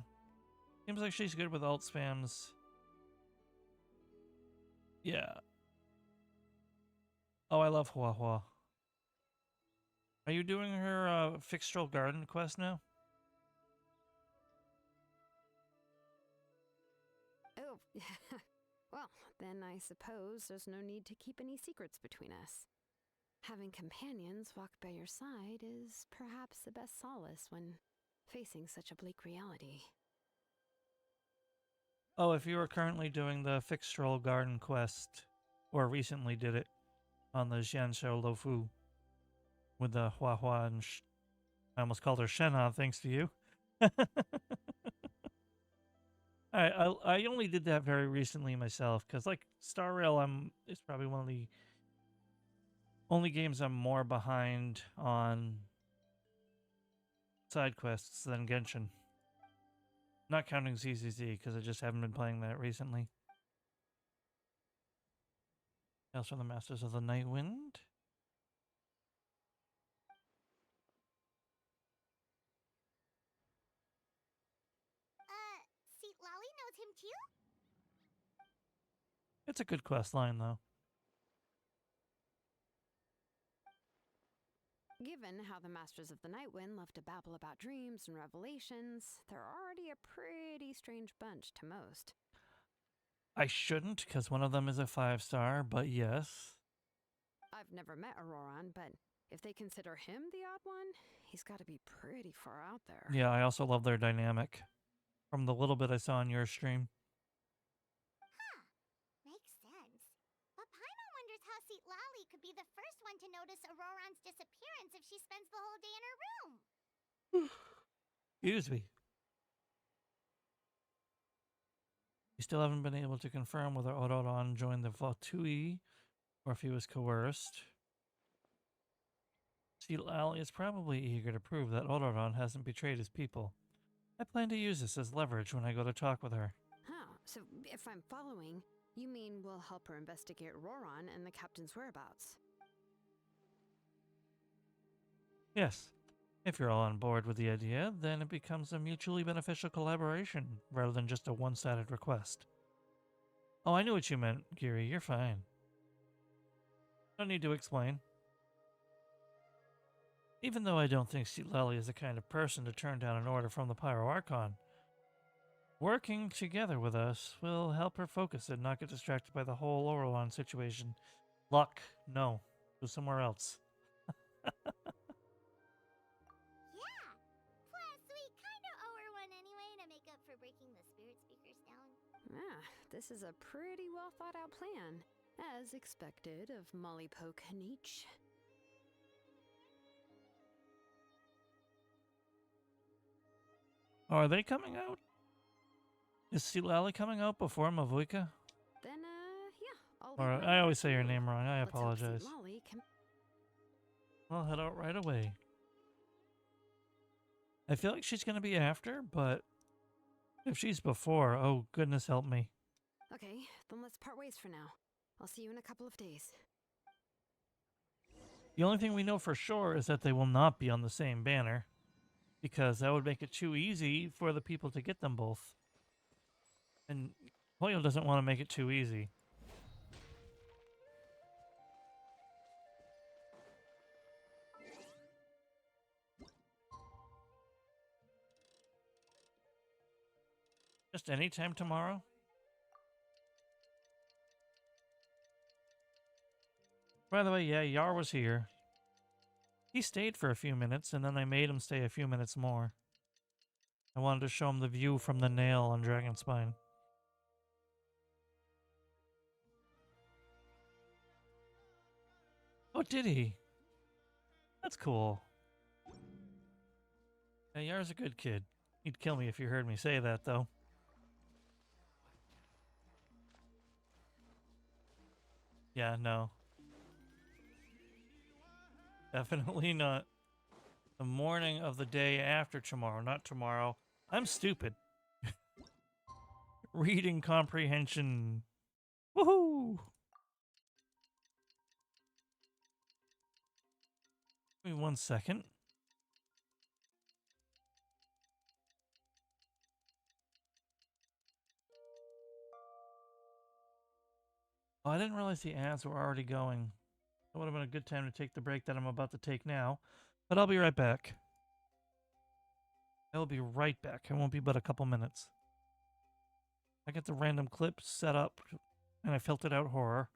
Seems like she's good with alt spams. Yeah. Oh, I love Hua Hua. Are you doing her Fixtral Garden quest now? Oh, well, then I suppose there's no need to keep any secrets between us. Having companions walk by your side is perhaps the best solace when facing such a bleak reality. Oh, if you are currently doing the Fixtral Garden quest, or recently did it on the Jianshou Lofu with the Hua Hua and I almost called her Shenna thanks to you. I only did that very recently myself because like Star Rail, it's probably one of the only games I'm more behind on side quests than Genshin. Not counting ZZZ because I just haven't been playing that recently. Tales from the Masters of the Night Wind. See, Lolly knows him too? It's a good quest line though. Given how the Masters of the Night Wind love to babble about dreams and revelations, they're already a pretty strange bunch to most. I shouldn't because one of them is a 5-star, but yes. I've never met Auroran, but if they consider him the odd one, he's got to be pretty far out there. Yeah, I also love their dynamic from the little bit I saw on your stream. Huh. Makes sense. But Paimon wonders how Seat Lolly could be the first one to notice Auroran's disappearance if she spends the whole day in her room. Excuse me. We still haven't been able to confirm whether Auroran joined the Vatui or if he was coerced. Seal Alley is probably eager to prove that Auroran hasn't betrayed his people. I plan to use this as leverage when I go to talk with her. Huh, so if I'm following, you mean we'll help her investigate Auroran and the captain's whereabouts? Yes. If you're all on board with the idea, then it becomes a mutually beneficial collaboration rather than just a one-sided request. Oh, I knew what you meant, Giri. You're fine. No need to explain. Even though I don't think Lely is the kind of person to turn down an order from the Pyro Archon, Working together with us will help her focus and not get distracted by the whole Orelon situation. Luck, no. Go somewhere else. Yeah. Plus, we kind of owe her one anyway to make up for breaking the spirit speakers down. Ah, this is a pretty well thought out plan, as expected of Molly Poke Nietzsche. Oh, are they coming out? Is Silali coming out before Mavuika? Then, yeah, I'll Or leave my I always orders say to your you. name wrong. I Let's hope apologize. St. Molly can... I'll head out right away. I feel like she's going to be after, but if she's before, oh goodness help me. Okay, then let's part ways for now. I'll see you in a couple of days. The only thing we know for sure is that they will not be on the same banner, because that would make it too easy for the people to get them both. And Hoyo doesn't want to make it too easy. Just anytime tomorrow? By the way, yeah, Yar was here. He stayed for a few minutes, and then I made him stay a few minutes more. I wanted to show him the view from the nail on Dragonspine. Oh, did he? That's cool. Yeah, Yar's a good kid. He'd kill me if you heard me say that, though. Yeah, no. Definitely not. The morning of the day after tomorrow, not tomorrow. I'm stupid. Reading comprehension. Woohoo! Give me 1 second. Oh, I didn't realize the ads were already going. That would have been a good time to take the break that I'm about to take now. But I'll be right back. I will be right back. It won't be but a couple minutes. I get the random clips set up, and I filtered out horror.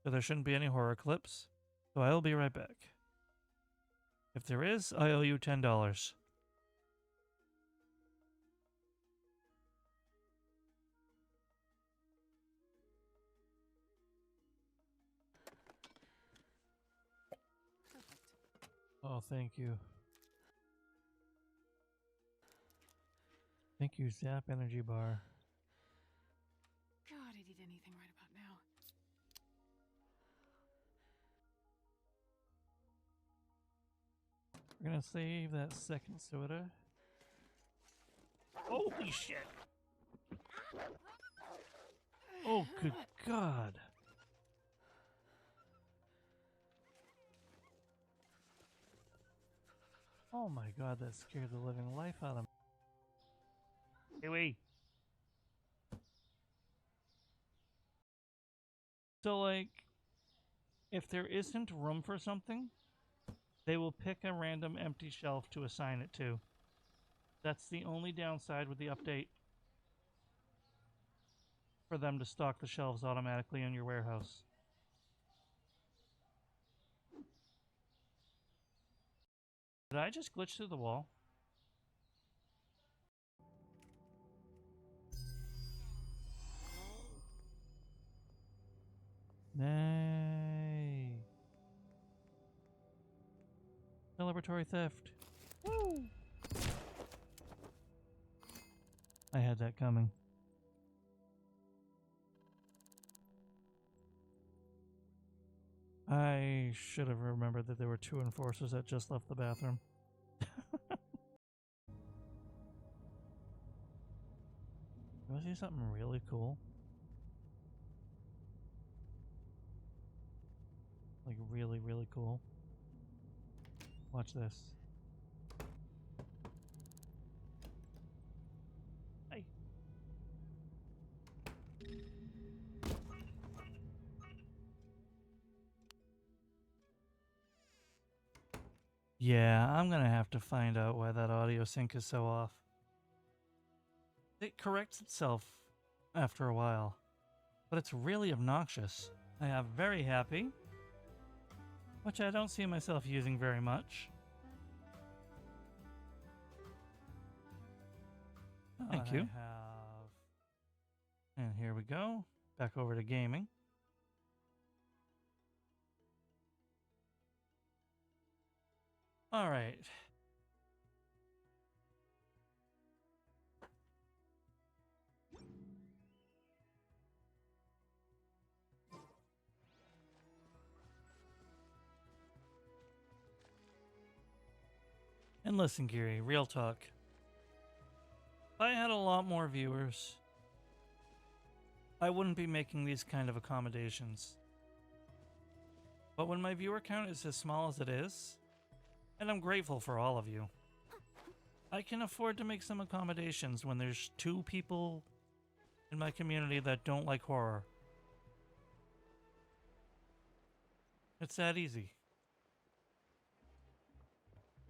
So there shouldn't be any horror clips. So I will be right back. If there is, I owe you $10. Oh, thank you. Thank you, Zap Energy Bar. God, I'd eat anything right about now. We're gonna save that second soda. Holy shit! Oh, good God. Oh my God, that scared the living life out of me. Hey, wait. So, like, if there isn't room for something, they will pick a random empty shelf to assign it to. That's the only downside with the update. For them to stock the shelves automatically in your warehouse. Did I just glitch through the wall? Nay. Celebratory theft. Woo! I had that coming. I should have remembered that there were 2 enforcers that just left the bathroom. You want to see something really cool? Like really, really cool. Watch this. Hey. Yeah, I'm gonna have to find out why that audio sync is so off. It corrects itself after a while, but it's really obnoxious. I have very happy, which I don't see myself using very much. Thank you. And here we go. Back over to gaming. All right. And listen, Gary, real talk. If I had a lot more viewers, I wouldn't be making these kind of accommodations. But when my viewer count is as small as it is, and I'm grateful for all of you, I can afford to make some accommodations when there's 2 people in my community that don't like horror. It's that easy.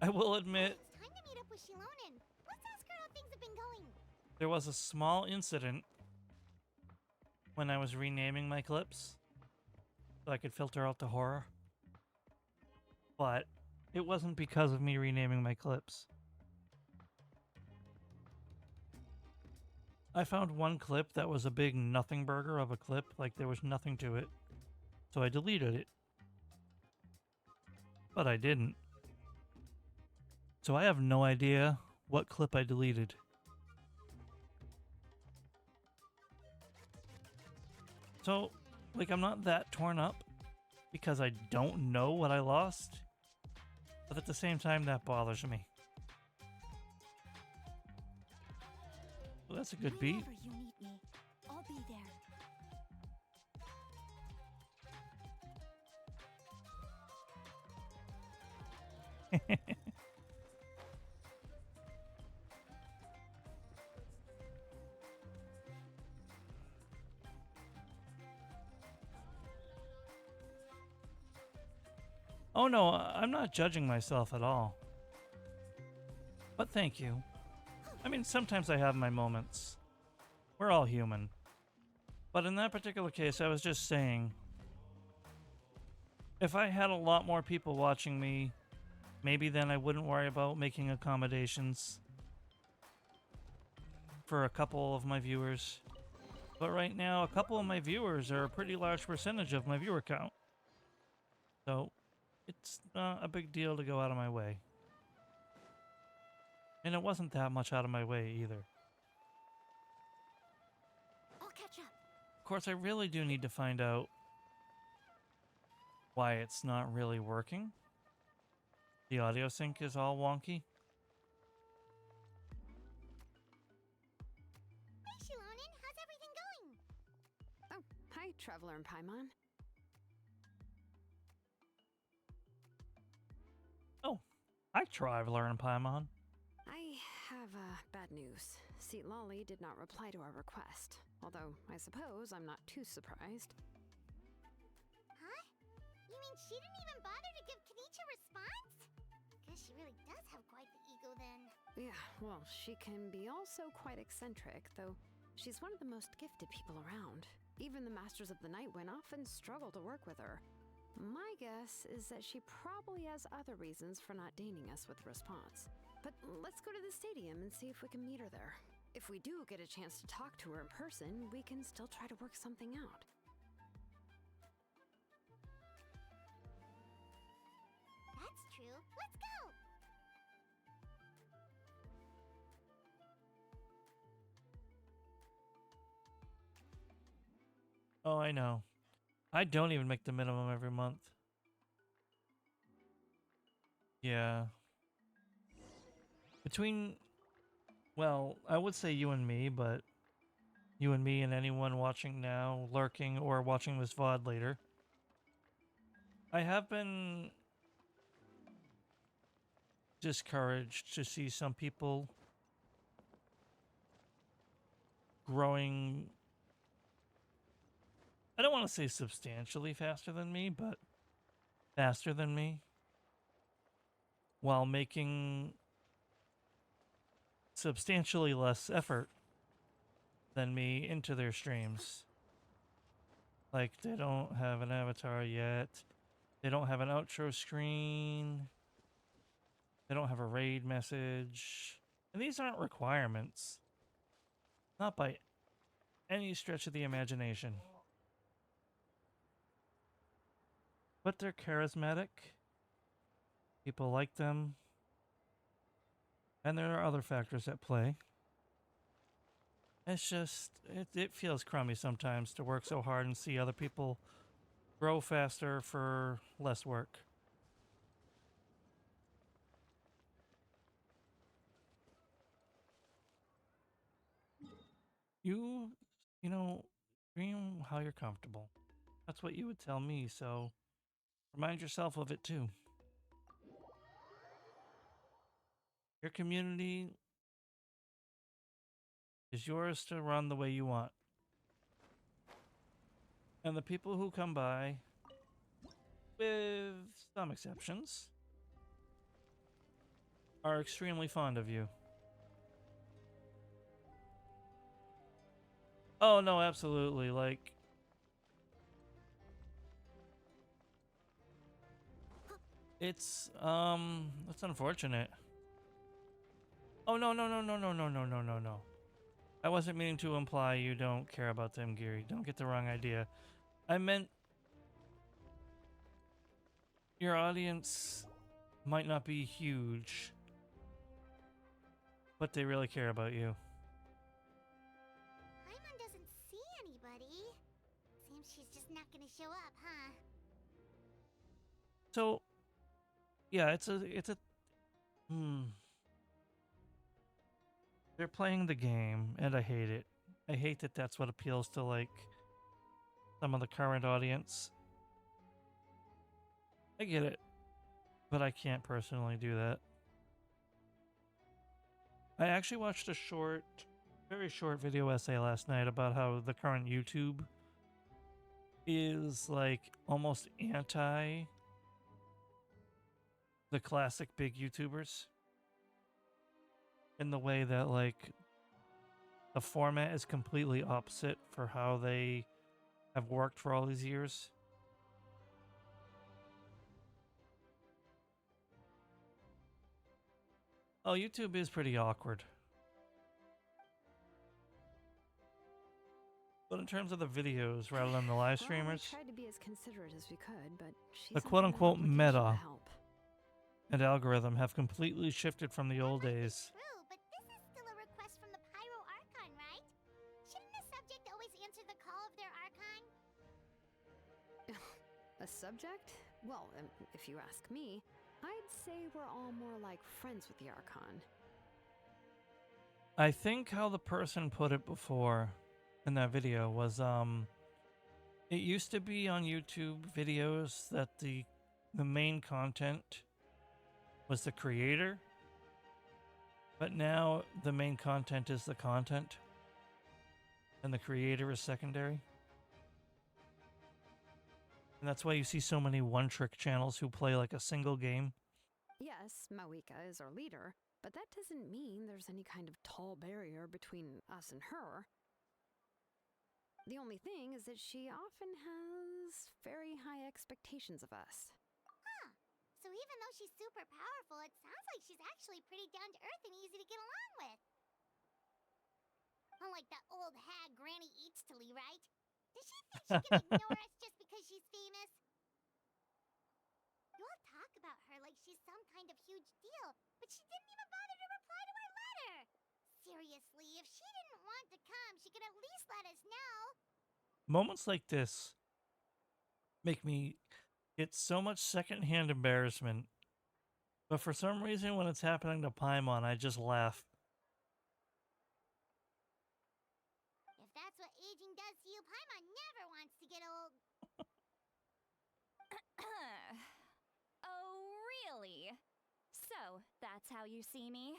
I will admit, It's time to meet up with Shilonen. Let's ask her how things have been going. there was a small incident when I was renaming my clips so I could filter out the horror. But it wasn't because of me renaming my clips. I found one clip that was a big nothing burger of a clip, like there was nothing to it. So I deleted it. But I didn't. So I have no idea what clip I deleted. So, like, I'm not that torn up because I don't know what I lost. But at the same time, that bothers me. Well, that's a good beat. Whenever you need me, I'll be there. Oh no, I'm not judging myself at all. But thank you. I mean, sometimes I have my moments. We're all human. But in that particular case, I was just saying, if I had a lot more people watching me, maybe then I wouldn't worry about making accommodations for a couple of my viewers. But right now, a couple of my viewers are a pretty large percentage of my viewer count. So, it's not a big deal to go out of my way. And it wasn't that much out of my way either. I'll catch up. Of course, I really do need to find out why it's not really working. The audio sync is all wonky. Hey, Shilonen, how's everything going? Oh, hi, Traveler and Paimon. Oh, hi, Traveler and Paimon. I have bad news. Lolly did not reply to our request. Although, I suppose I'm not too surprised. Huh? You mean she didn't even bother to give Kanichi a response? Guess she really does have quite the ego then. Yeah, well, she can be also quite eccentric, though she's one of the most gifted people around. Even the Masters of the Night went off and struggled to work with her. My guess is that she probably has other reasons for not deigning us with a response. But let's go to the stadium and see if we can meet her there. If we do get a chance to talk to her in person, we can still try to work something out. That's true. Let's go! Oh, I know. I don't even make the minimum every month. Yeah. Between, well, I would say you and me, but you and me and anyone watching now, lurking, or watching this VOD later. I have been discouraged to see some people growing, I don't want to say substantially faster than me, but faster than me, while making substantially less effort than me into their streams. Like, they don't have an avatar yet. They don't have an outro screen. They don't have a raid message. And these aren't requirements. Not by any stretch of the imagination. But they're charismatic. People like them. And there are other factors at play. It's just, it feels crummy sometimes to work so hard and see other people grow faster for less work. You know, dream how you're comfortable. That's what you would tell me, so remind yourself of it too. Your community is yours to run the way you want. And the people who come by, with some exceptions, are extremely fond of you. Oh no, absolutely. Like, it's unfortunate. Oh no, no, no, no, no, no, no, no, no, no. I wasn't meaning to imply you don't care about them, Geary. Don't get the wrong idea. I meant your audience might not be huge, but they really care about you. Paimon doesn't see anybody. Seems she's just not gonna show up, huh? So, yeah, They're playing the game, and I hate it. I hate that that's what appeals to, like, some of the current audience. I get it, but I can't personally do that. I actually watched a very short video essay last night about how the current YouTube is, like, almost anti the classic big YouTubers. In the way that, like, the format is completely opposite for how they have worked for all these years. Oh, YouTube is pretty awkward. But in terms of the videos rather than the live streamers, Well, we tried to be as considerate as we could, but she's the under no quote-unquote obligation to meta help. and algorithm have completely shifted from the old days. True, but this is still a request from the Pyro Archon, right? Shouldn't the subject always answer the call of their Archon? A subject? Well, if you ask me, I'd say we're all more like friends with the Archon. I think how the person put it before in that video was, it used to be on YouTube videos that the main content was the creator, but now the main content is the content, and the creator is secondary. And that's why you see so many one-trick channels who play like a single game. Yes, Mawika is our leader, but that doesn't mean there's any kind of tall barrier between us and her. The only thing is that she often has very high expectations of us. Huh. So even though she's super powerful, it sounds like she's actually pretty down to earth and easy to get along with. Unlike that old hag Granny Eatstily, right? Does she think she can ignore us just because she's famous? You all talk about her like she's some kind of huge deal, but she didn't even bother to reply to our letter. Seriously, if she didn't want to come, she could at least let us know. Moments like this make me get so much secondhand embarrassment, but for some reason when it's happening to Paimon, I just laugh. If that's what aging does to you, Paimon never wants to get old. Oh, really? So, that's how you see me?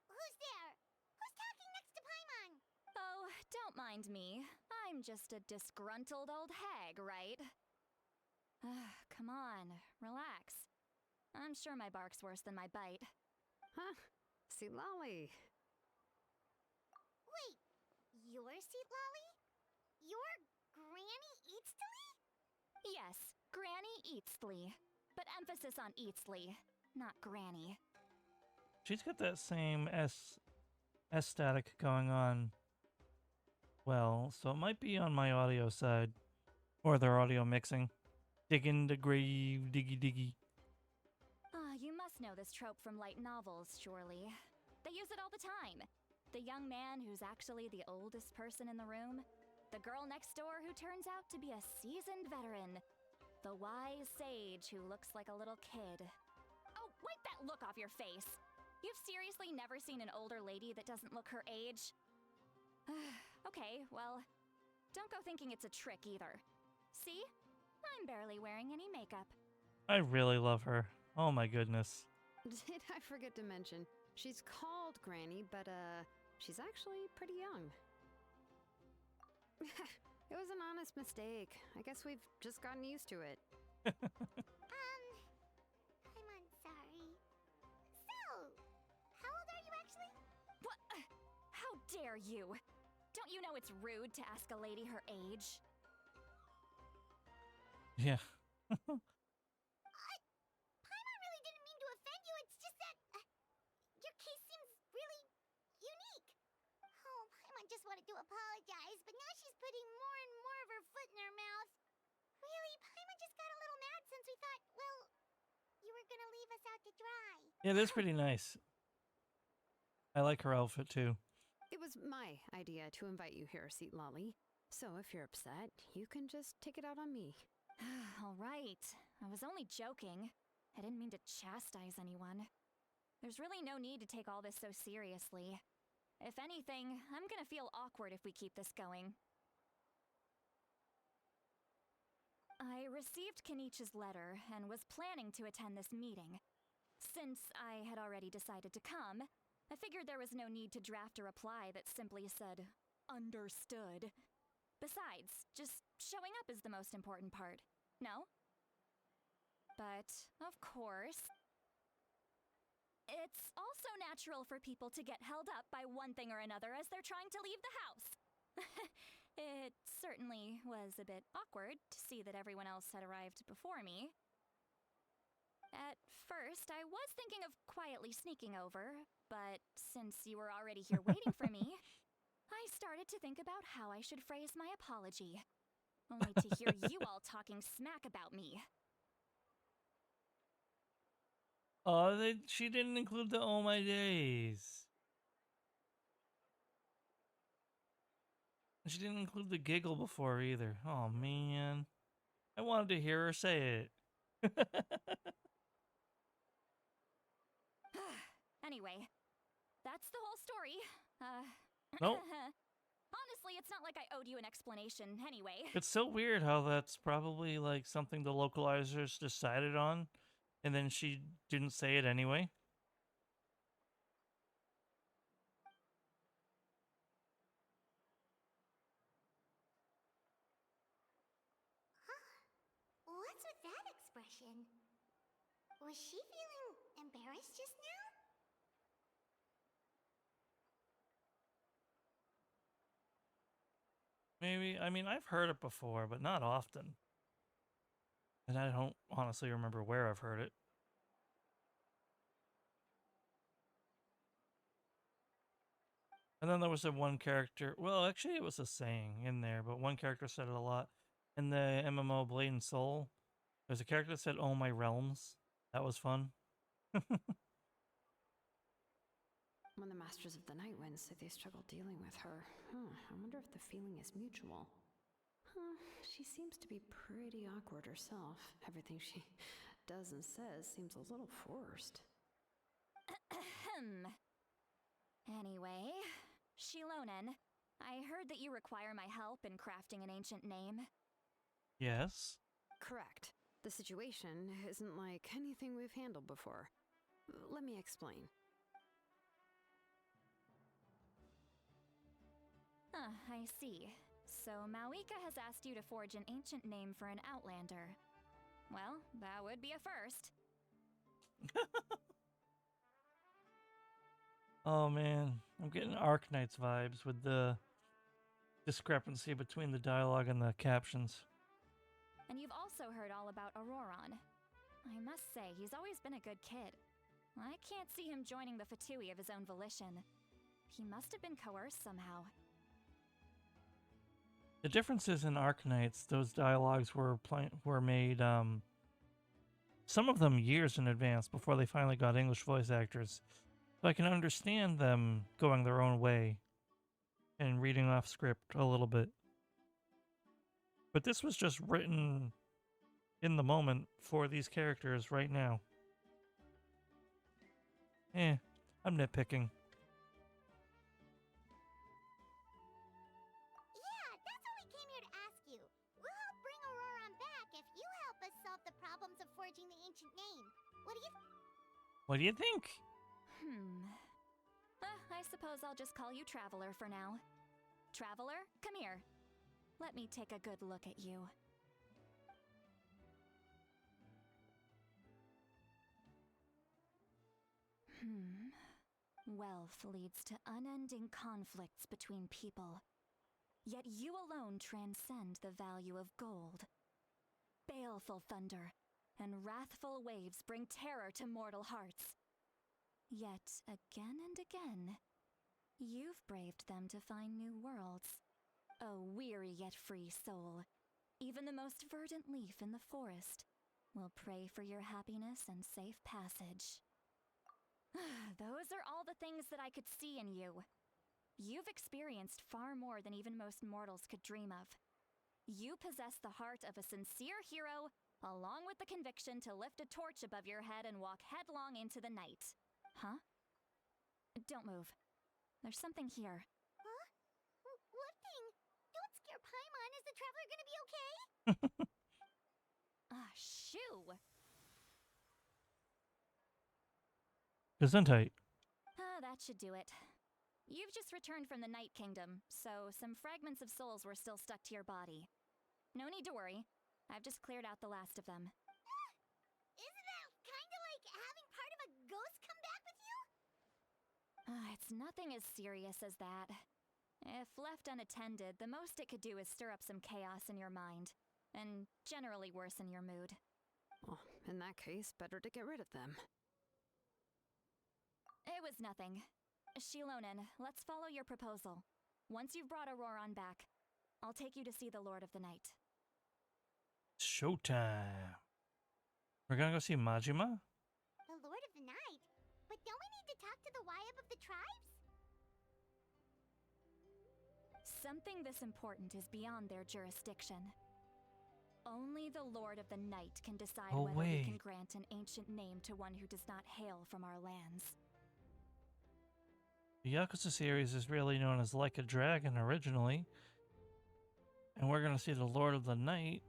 Who's there? Who's talking next to Paimon? Oh, don't mind me. I'm just a disgruntled old hag, right? Come on, relax. I'm sure my bark's worse than my bite. Huh? See, Lolly. Your seat, Lolly? Your Granny Eatsley? Yes, Granny Eatsley. But emphasis on Eatsley, not Granny. She's got that same S static going on. Well, so it might be on my audio side. Or their audio mixing. Digging the grave, diggy diggy. Ah, you must know this trope from light novels, surely. They use it all the time. The young man who's actually the oldest person in the room. The girl next door who turns out to be a seasoned veteran. The wise sage who looks like a little kid. Oh, wipe that look off your face! You've seriously never seen an older lady that doesn't look her age? Okay, well, don't go thinking it's a trick either. See? I'm barely wearing any makeup. I really love her. Oh my goodness. Did I forget to mention? She's called Granny, but she's actually pretty young. It was an honest mistake. I guess we've just gotten used to it. I'm sorry. So, how old are you actually? What? How dare you? Don't you know it's rude to ask a lady her age? Yeah. Paimon really didn't mean to offend you. It's just that your case seems really unique. Oh, Paimon just wanted to apologize, but now she's putting more and more of her foot in her mouth. Really, Paimon just got a little mad since we thought, well, you were gonna leave us out to dry. Yeah, that's pretty nice. I like her outfit too. It was my idea to invite you here, Seat Lolly. So if you're upset, you can just take it out on me. All right. I was only joking. I didn't mean to chastise anyone. There's really no need to take all this so seriously. If anything, I'm gonna feel awkward if we keep this going. I received Kenichi's letter and was planning to attend this meeting. Since I had already decided to come, I figured there was no need to draft a reply that simply said, "Understood." Besides, just showing up is the most important part, no? But, of course, it's also natural for people to get held up by one thing or another as they're trying to leave the house. It certainly was a bit awkward to see that everyone else had arrived before me. At first, I was thinking of quietly sneaking over, but since you were already here waiting for me, I started to think about how I should phrase my apology, only to hear you all talking smack about me. Oh, she didn't include the "Oh my days." She didn't include the giggle before either. Oh man. I wanted to hear her say it. Anyway, that's the whole story. Nope. Honestly, it's not like I owed you an explanation anyway. It's so weird how that's probably like something the localizers decided on, and then she didn't say it anyway. What's with that expression? Was she feeling embarrassed just now? Maybe. I mean, I've heard it before, but not often. And I don't honestly remember where I've heard it. And then there was a one character. Well, actually, it was a saying in there, but one character said it a lot. In the MMO Blade and Soul, there's a character that said, "Oh my realms." That was fun. When the Masters of the Night Wind say they struggle dealing with her, I wonder if the feeling is mutual. She seems to be pretty awkward herself. Everything she does and says seems a little forced. Anyway, Shilonen, I heard that you require my help in crafting an ancient name. Yes. Correct. The situation isn't like anything we've handled before. Let me explain. I see. So Mawika has asked you to forge an ancient name for an Outlander. Well, that would be a first. Oh man, I'm getting Arknights vibes with the discrepancy between the dialogue and the captions. And you've also heard all about Auroron. I must say, he's always been a good kid. I can't see him joining the Fatui of his own volition. He must have been coerced somehow. The difference is in Arkanites, those dialogues were made, some of them years in advance before they finally got English voice actors. So I can understand them going their own way and reading off script a little bit. But this was just written in the moment for these characters right now. I'm nitpicking. Yeah, that's what we came here to ask you. We'll help bring Auroron back if you help us solve the problems of forging the ancient name. What do you think? I suppose I'll just call you Traveler for now. Traveler, come here. Let me take a good look at you. Wealth leads to unending conflicts between people. Yet you alone transcend the value of gold. Baleful thunder and wrathful waves bring terror to mortal hearts. Yet again and again, you've braved them to find new worlds. O weary yet free soul, even the most verdant leaf in the forest will pray for your happiness and safe passage. Those are all the things that I could see in you. You've experienced far more than even most mortals could dream of. You possess the heart of a sincere hero, along with the conviction to lift a torch above your head and walk headlong into the night. Huh? Don't move. There's something here. Huh? What thing? Don't scare Paimon. Is the traveler gonna be okay? Shoo! Gesundheit. That should do it. You've just returned from the Night Kingdom, so some fragments of souls were still stuck to your body. No need to worry. I've just cleared out the last of them. Isn't that kinda like having part of a ghost come back with you? It's nothing as serious as that. If left unattended, the most it could do is stir up some chaos in your mind, and generally worsen your mood. Well, in that case, better to get rid of them. It was nothing. Shilonen, let's follow your proposal. Once you've brought Auroron back, I'll take you to see the Lord of the Night. Showtime. We're gonna go see Majima? The Lord of the Night? But don't we need to talk to the Wayab of the tribes? Something this important is beyond their jurisdiction. Only the Lord of the Night can decide whether we can grant an ancient name to one who does not hail from our lands. The Yakuza series is really known as Like a Dragon originally. And we're gonna see the Lord of the Night.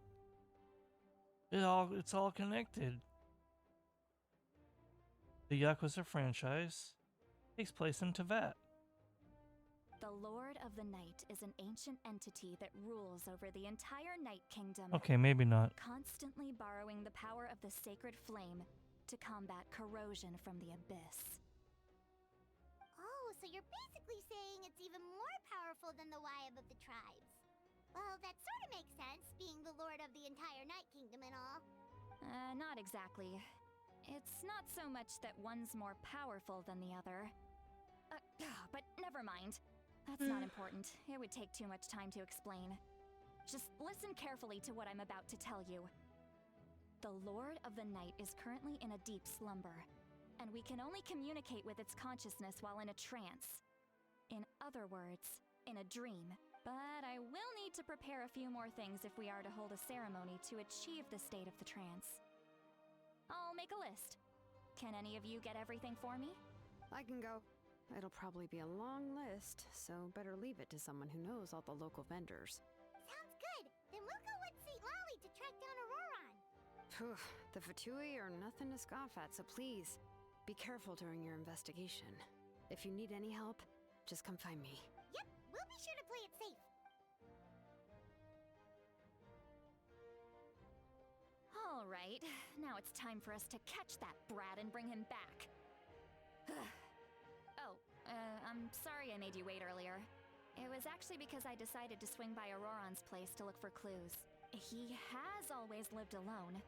It's all connected. The Yakuza franchise takes place in Tibet. The Lord of the Night is an ancient entity that rules over the entire Night Kingdom. Okay, maybe not. Constantly borrowing the power of the sacred flame to combat corrosion from the abyss. Oh, so you're basically saying it's even more powerful than the Wayab of the tribes. Well, that sort of makes sense, being the lord of the entire Night Kingdom and all. Not exactly. It's not so much that one's more powerful than the other. But never mind. That's not important. It would take too much time to explain. Just listen carefully to what I'm about to tell you. The Lord of the Night is currently in a deep slumber, and we can only communicate with its consciousness while in a trance. In other words, in a dream. But I will need to prepare a few more things if we are to hold a ceremony to achieve the state of the trance. I'll make a list. Can any of you get everything for me? I can go. It'll probably be a long list, so better leave it to someone who knows all the local vendors. Sounds good. Then we'll go with St. Lolly to track down Auroron. Phew, the Fatui are nothing to scoff at, so please, be careful during your investigation. If you need any help, just come find me. Yep, we'll be sure to play it safe. All right, now it's time for us to catch that brat and bring him back. I'm sorry I made you wait earlier. It was actually because I decided to swing by Auroron's place to look for clues. He has always lived alone,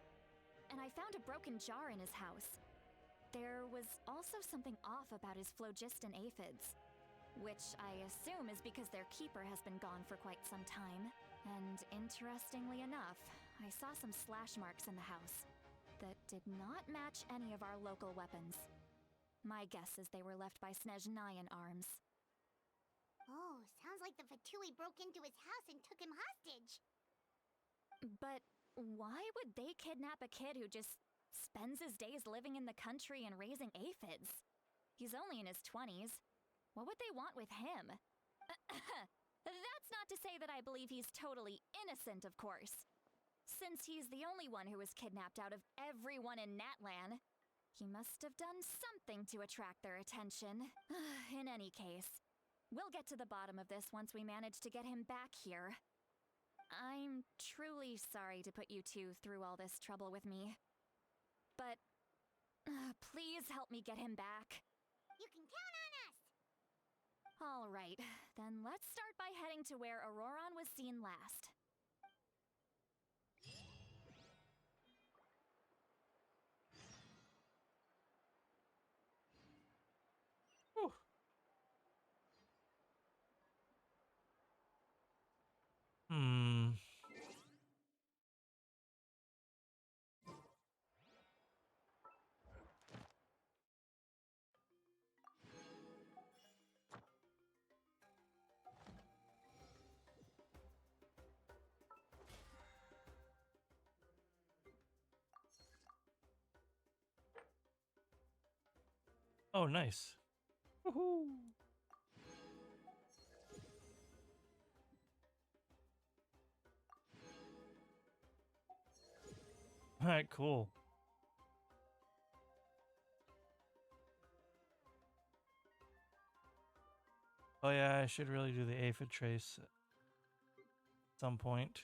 and I found a broken jar in his house. There was also something off about his phlogiston aphids, which I assume is because their keeper has been gone for quite some time. And interestingly enough, I saw some slash marks in the house that did not match any of our local weapons. My guess is they were left by Snezhnayan arms. Oh, sounds like the Fatui broke into his house and took him hostage. But why would they kidnap a kid who just spends his days living in the country and raising aphids? He's only in his 20s. What would they want with him? That's not to say that I believe he's totally innocent, of course. Since he's the only one who was kidnapped out of everyone in Natlan, he must have done something to attract their attention. In any case, we'll get to the bottom of this once we manage to get him back here. I'm truly sorry to put you two through all this trouble with me. But please help me get him back. You can count on us! All right, then let's start by heading to where Auroron was seen last. Whew. Hmm. Oh, nice. Woohoo! All right, cool. Oh yeah, I should really do the aphid trace at some point.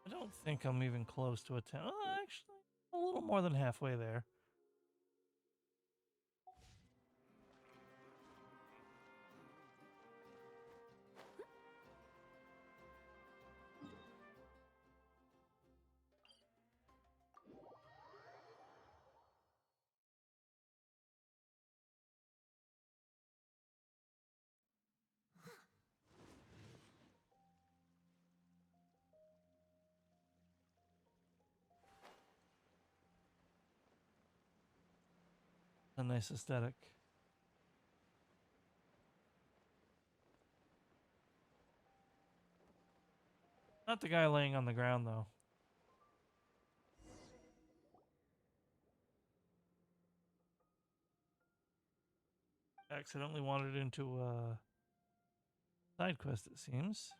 I don't think I'm even close to a 10. Oh, actually, a little more than halfway there. A nice aesthetic. Not the guy laying on the ground, though. Accidentally wandered into a side quest, it seems.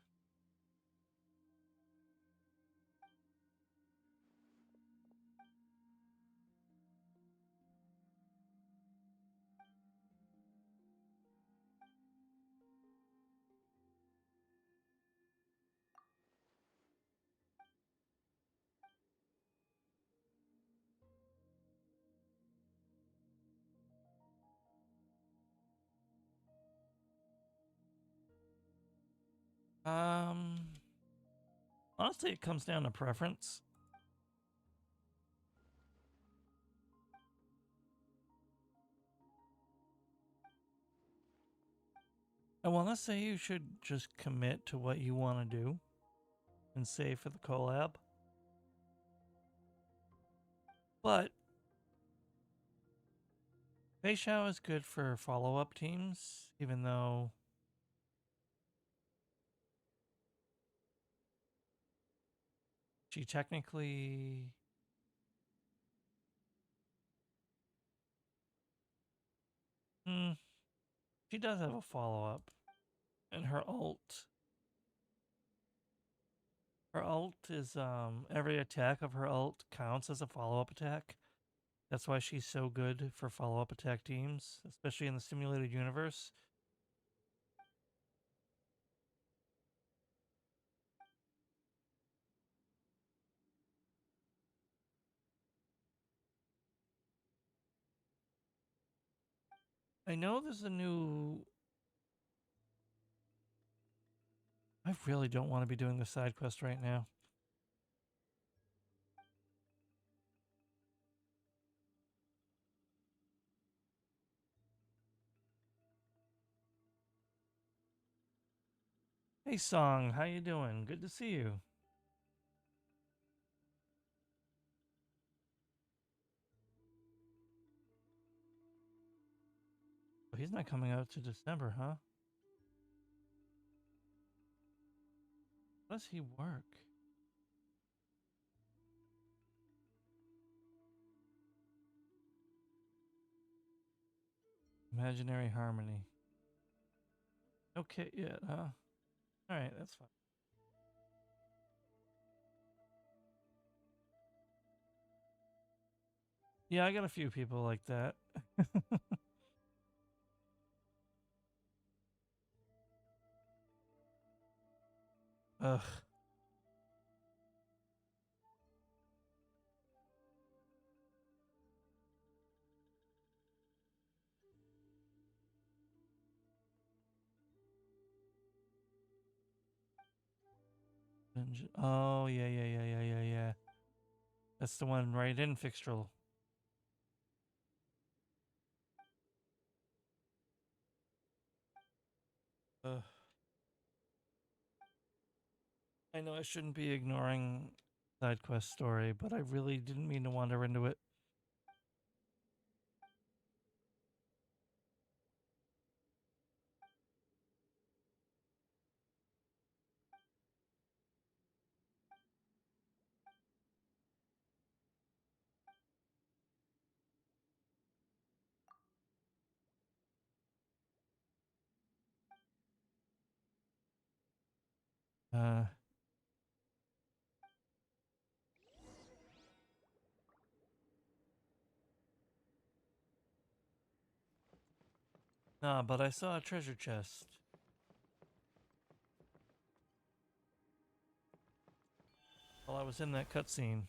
Um, Honestly, it comes down to preference. I want to say you should just commit to what you want to do and save for the collab. But Fei Xiao is good for follow-up teams, even though she technically... she does have a follow-up. And her ult... Her ult is, every attack of her ult counts as a follow-up attack. That's why she's so good for follow-up attack teams, especially in the simulated universe. I know there's a new... I really don't want to be doing the side quest right now. Hey Song, how you doing? Good to see you. Oh, he's not coming out to December, huh? How does he work? Imaginary Harmony. No kit yet, huh? Alright, that's fine. Yeah, I got a few people like that. Ugh. Oh, yeah. That's the one right in Fixtral. Ugh. I know I shouldn't be ignoring side quest story, but I really didn't mean to wander into it. Uh, nah, but I saw a treasure chest. While I was in that cutscene,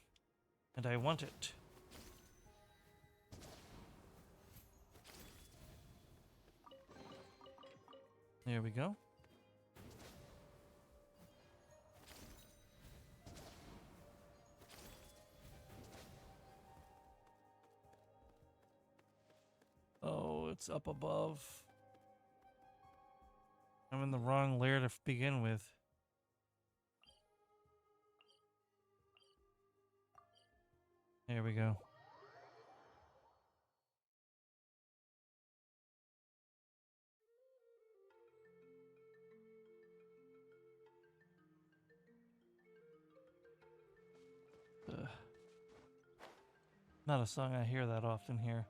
and I want it. There we go. Oh, it's up above. I'm in the wrong layer to begin with. There we go. Ugh. Not a song I hear that often here.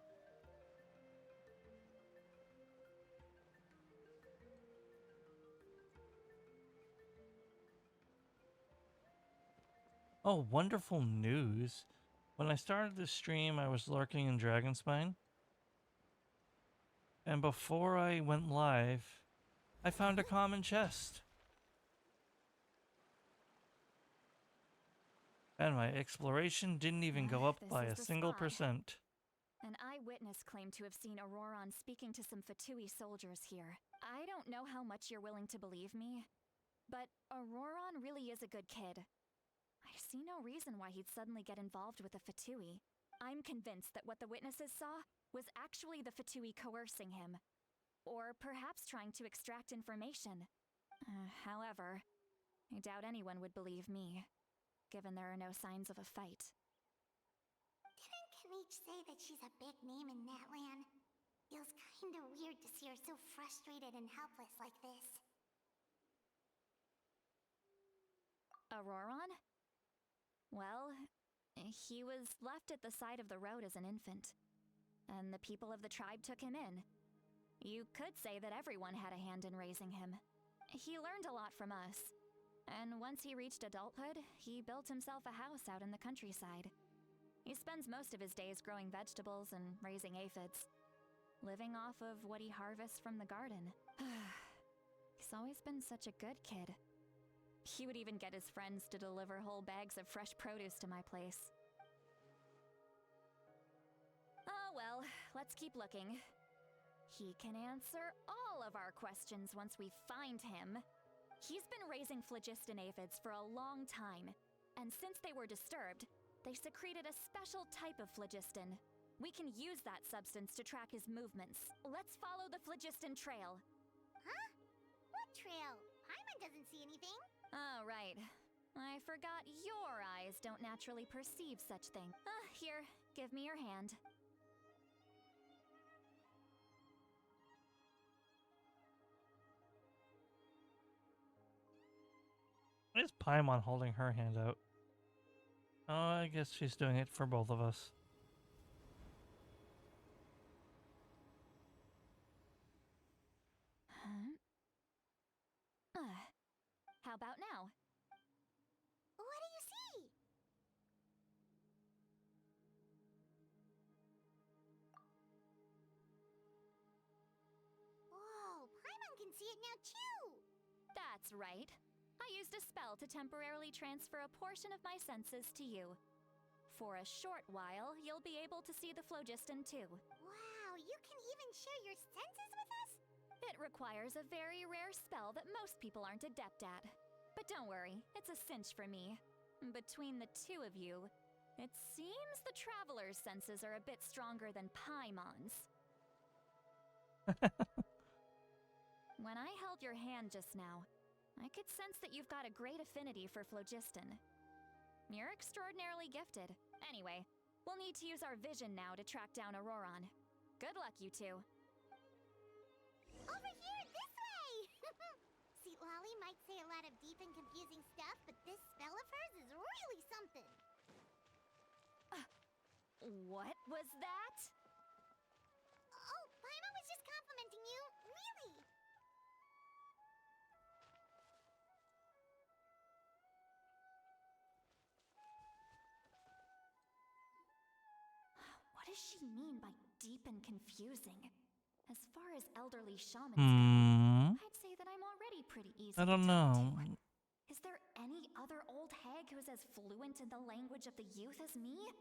Oh, wonderful news. When I started this stream, I was lurking in Dragonspine. And before I went live, I found a common chest. And my exploration didn't even go up This by is a the single spot. percent. An eyewitness claimed to have seen Auroron speaking to some Fatui soldiers here. I don't know how much you're willing to believe me, but Auroron really is a good kid. I see no reason why he'd suddenly get involved with the Fatui. I'm convinced that what the witnesses saw was actually the Fatui coercing him, or perhaps trying to extract information. However, I doubt anyone would believe me, given there are no signs of a fight. Didn't Kanich say that she's a big name in Natlan? Feels kinda weird to see her so frustrated and helpless like this. Auroron? Well, he was left at the side of the road as an infant, and the people of the tribe took him in. You could say that everyone had a hand in raising him. He learned a lot from us, and once he reached adulthood, he built himself a house out in the countryside. He spends most of his days growing vegetables and raising aphids, living off of what he harvests from the garden. He's always been such a good kid. He would even get his friends to deliver whole bags of fresh produce to my place. Oh well, let's keep looking. He can answer all of our questions once we find him. He's been raising phlogiston aphids for a long time, and since they were disturbed, they secreted a special type of phlogiston. We can use that substance to track his movements. Let's follow the phlogiston trail. Huh? What trail? Paimon doesn't see anything. Oh, right. I forgot your eyes don't naturally perceive such thing. Here, give me your hand. Why is Paimon holding her hand out? Oh, I guess she's doing it for both of us. Huh? How about now? What do you see? Whoa, Paimon can see it now too! That's right. I used a spell to temporarily transfer a portion of my senses to you. For a short while, you'll be able to see the phlogiston too. Wow, you can even share your senses with us? It requires a very rare spell that most people aren't adept at. But don't worry, it's a cinch for me. Between the two of you, it seems the Traveler's senses are a bit stronger than Paimon's. When I held your hand just now, I could sense that you've got a great affinity for phlogiston. You're extraordinarily gifted. Anyway, we'll need to use our vision now to track down Auroron. Good luck, you two. Over here, this way! See, Lolly might say a lot of deep and confusing stuff, but this spell of hers is really something. What was that? Oh, Paimon was just complimenting you. Really? What does she mean by deep and confusing? As far as elderly shamans Hmm. go, I'd say that I'm already pretty easy I to don't talk know. to. Is there any other old hag who's as fluent in the language of the youth as me?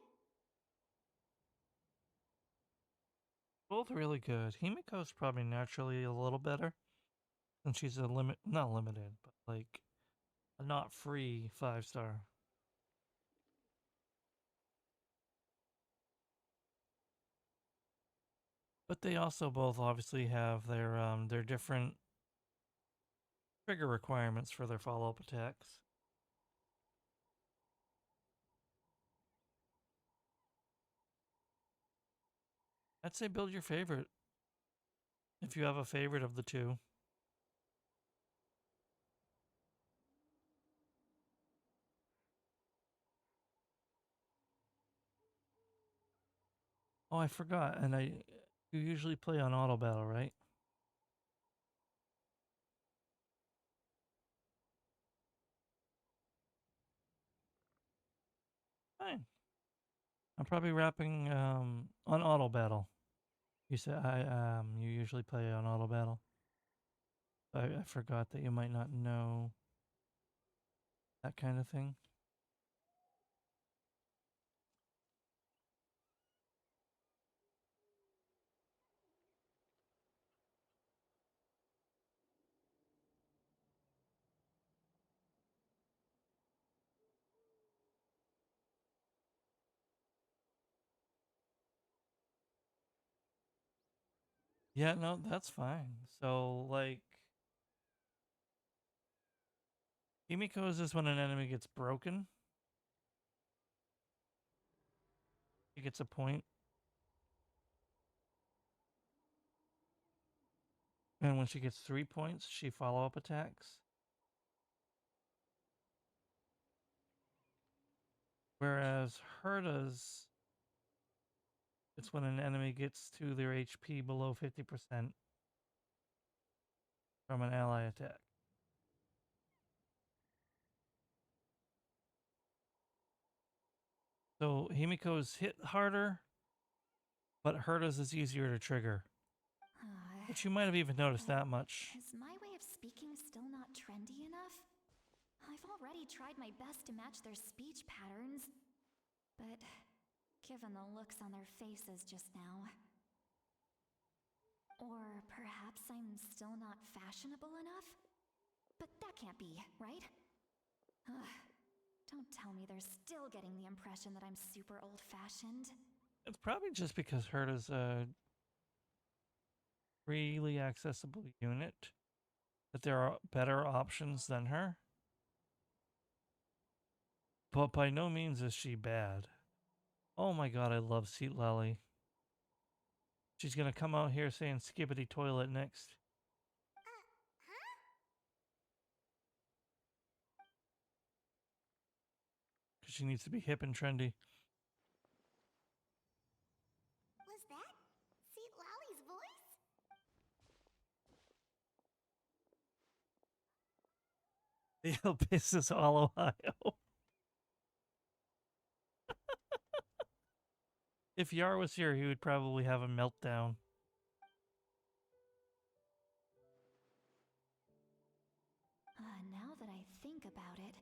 Both really good. Himiko's probably naturally a little better. And she's a not limited, but like a not free 5-star. But they also both obviously have their different trigger requirements for their follow-up attacks. I'd say build your favorite. If you have a favorite of the two. Oh, I forgot. And you usually play on auto battle, right? Fine. I'm probably wrapping on auto battle. You said you usually play on auto battle. I forgot that you might not know that kind of thing. Yeah, no, that's fine. So, like, Himiko's is when an enemy gets broken. He gets a point. And when she gets 3 points, she follow-up attacks. Whereas Herta's, it's when an enemy gets to their HP below 50% from an ally attack. So Himiko's hit harder, but Herta's is easier to trigger. But you might have even noticed that much. Is my way of speaking still not trendy enough? I've already tried my best to match their speech patterns, but given the looks on their faces just now... Or perhaps I'm still not fashionable enough? But that can't be, right? Ugh. Don't tell me they're still getting the impression that I'm super old-fashioned. It's probably just because Herta's a freely accessible unit, that there are better options than her. But by no means is she bad. Oh my god, I love Seat Lally. She's gonna come out here saying skibbity toilet next. Huh? Because she needs to be hip and trendy. Was that Seat Lally's voice? The abyss is all Ohio. If Yar was here, he would probably have a meltdown. Now that I think about it,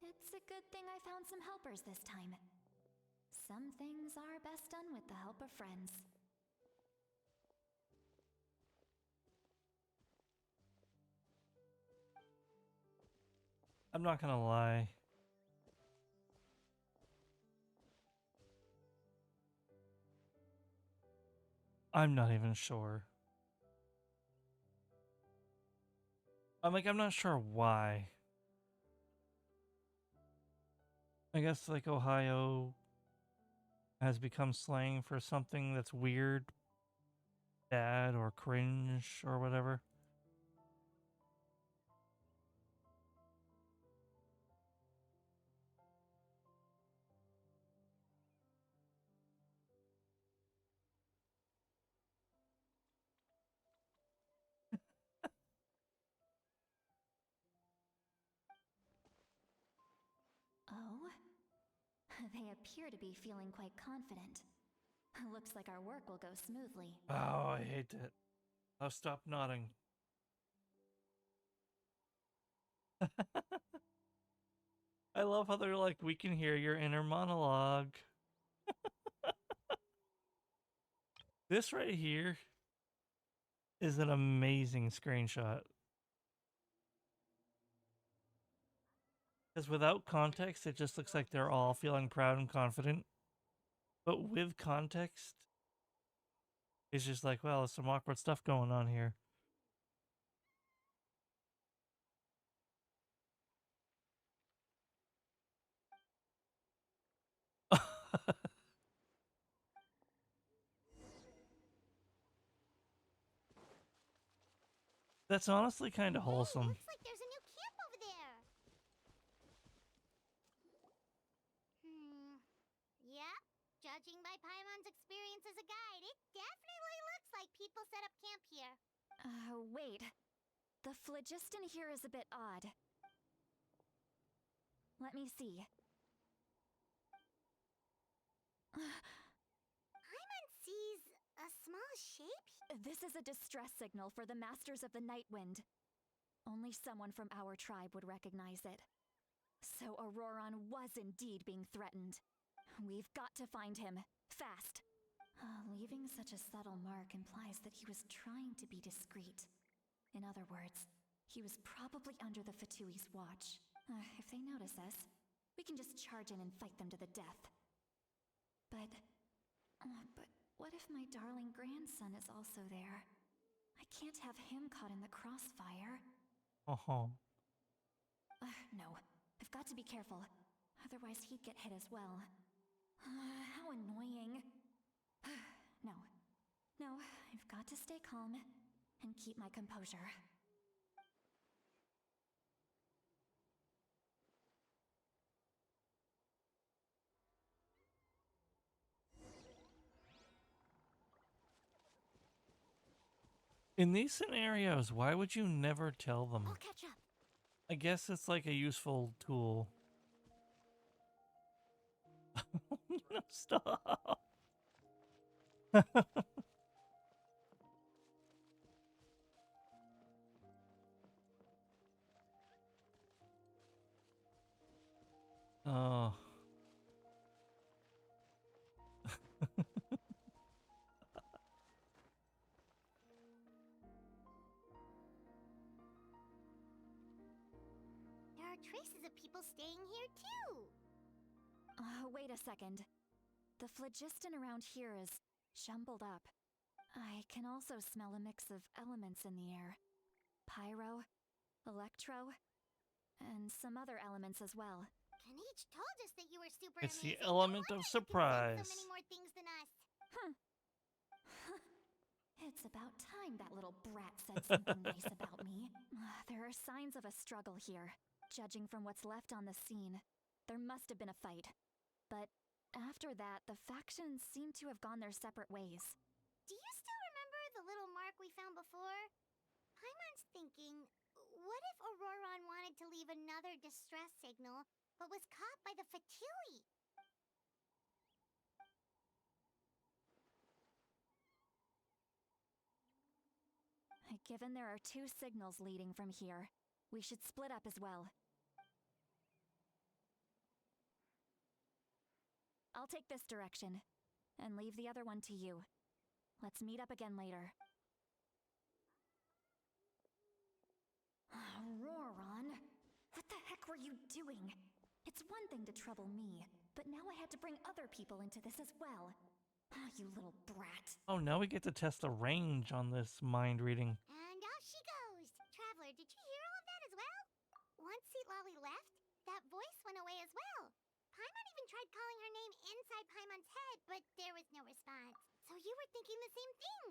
it's a good thing I found some helpers this time. Some things are best done with the help of friends. I'm not gonna lie. I'm not even sure. I'm not sure why. I guess, like, Ohio has become slang for something that's weird, bad, or cringe, or whatever. Oh? They appear to be feeling quite confident. Looks like our work will go smoothly. Oh, I hate it. I'll stop nodding. I love how they're like, we can hear your inner monologue. This right here is an amazing screenshot. Because without context, it just looks like they're all feeling proud and confident. But with context, it's just like, well, there's some awkward stuff going on here. That's honestly kind of Hey, wholesome. looks like there's a new camp over there. Yep. Judging by Paimon's experience as a guide, it definitely looks like people set up camp here. Wait. The phlogiston here is a bit odd. Let me see. Paimon sees a small shape. This is a distress signal for the Masters of the Night Wind. Only someone from our tribe would recognize it. So Auroron was indeed being threatened. We've got to find him. Fast. Leaving such a subtle mark implies that he was trying to be discreet. In other words, he was probably under the Fatui's watch. If they notice us, we can just charge in and fight them to the death. But what if my darling grandson is also there? I can't have him caught in the crossfire. Uh-huh. No. I've got to be careful. Otherwise he'd get hit as well. How annoying. No. No, I've got to stay calm and keep my composure. In these scenarios, why would you never tell them? I'll catch up. I guess it's like a useful tool. No, stop. Oh. people staying here too. Wait a second. The phlogiston around here is jumbled up. I can also smell a mix of elements in the air. Pyro, electro, and some other elements as well. Kanich told us that you were super It's the amazing. element No of wonder you can sense surprise. so many more things than us. It's about time that little brat said something nice about me. There are signs of a struggle here. Judging from what's left on the scene, there must have been a fight. But after that, the factions seem to have gone their separate ways. Do you still remember the little mark we found before? Paimon's thinking, what if Auroron wanted to leave another distress signal, but was caught by the Fatui? Given there are 2 signals leading from here, we should split up as well. I'll take this direction, and leave the other one to you. Let's meet up again later. Roron, what the heck were you doing? It's one thing to trouble me, but now I had to bring other people into this as well. You little brat. Oh, now we get to test the range on this mind reading. And off she goes. Traveler, did you hear all of that as well? Once Lolly left, that voice went away as well. Paimon even tried calling her name inside Paimon's head, but there was no response. So you were thinking the same thing.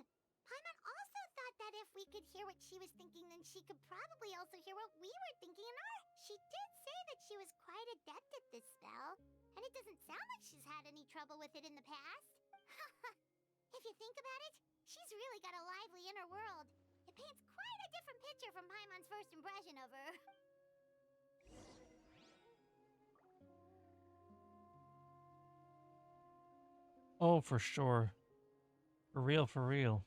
Paimon also thought that if we could hear what she was thinking, then she could probably also hear what we were thinking in our... She did say that she was quite adept at this spell, and it doesn't sound like she's had any trouble with it in the past. If you think about it, she's really got a lively inner world. It paints quite a different picture from Paimon's first impression of her. Oh, for sure. For real, for real.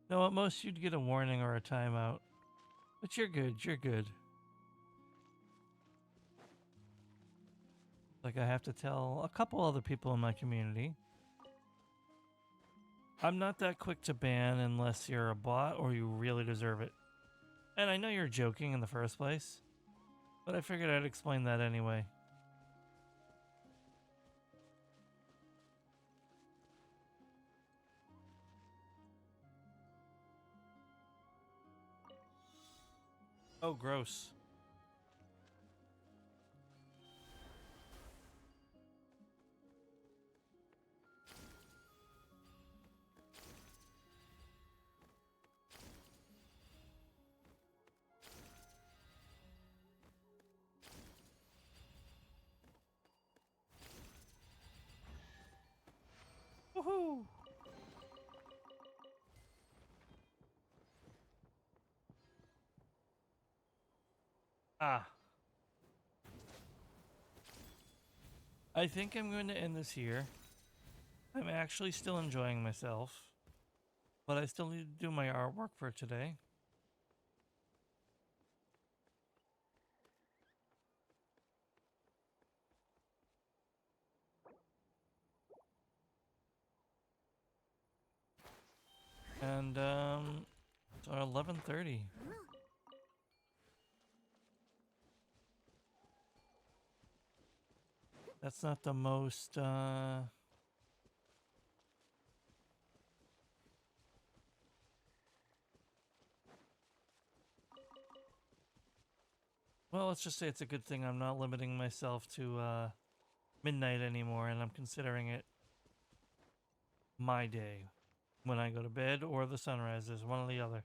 No, at most you'd get a warning or a timeout. But you're good, you're good. Like I have to tell a couple other people in my community. I'm not that quick to ban unless you're a bot or you really deserve it. And I know you're joking in the first place, but I figured I'd explain that anyway. Oh, gross. Woohoo! Ah. I think I'm going to end this here. I'm actually still enjoying myself, but I still need to do my artwork for today. And it's 11:30. That's not the most well, let's just say it's a good thing I'm not limiting myself to midnight anymore, and I'm considering it my day when I go to bed or the sunrise is one or the other.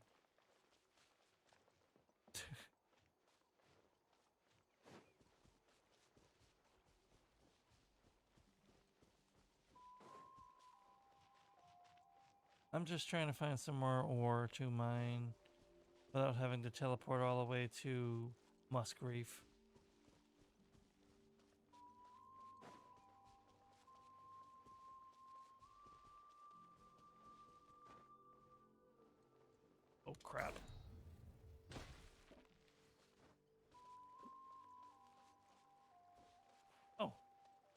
I'm just trying to find some more ore to mine without having to teleport all the way to Muskreef. Oh crap.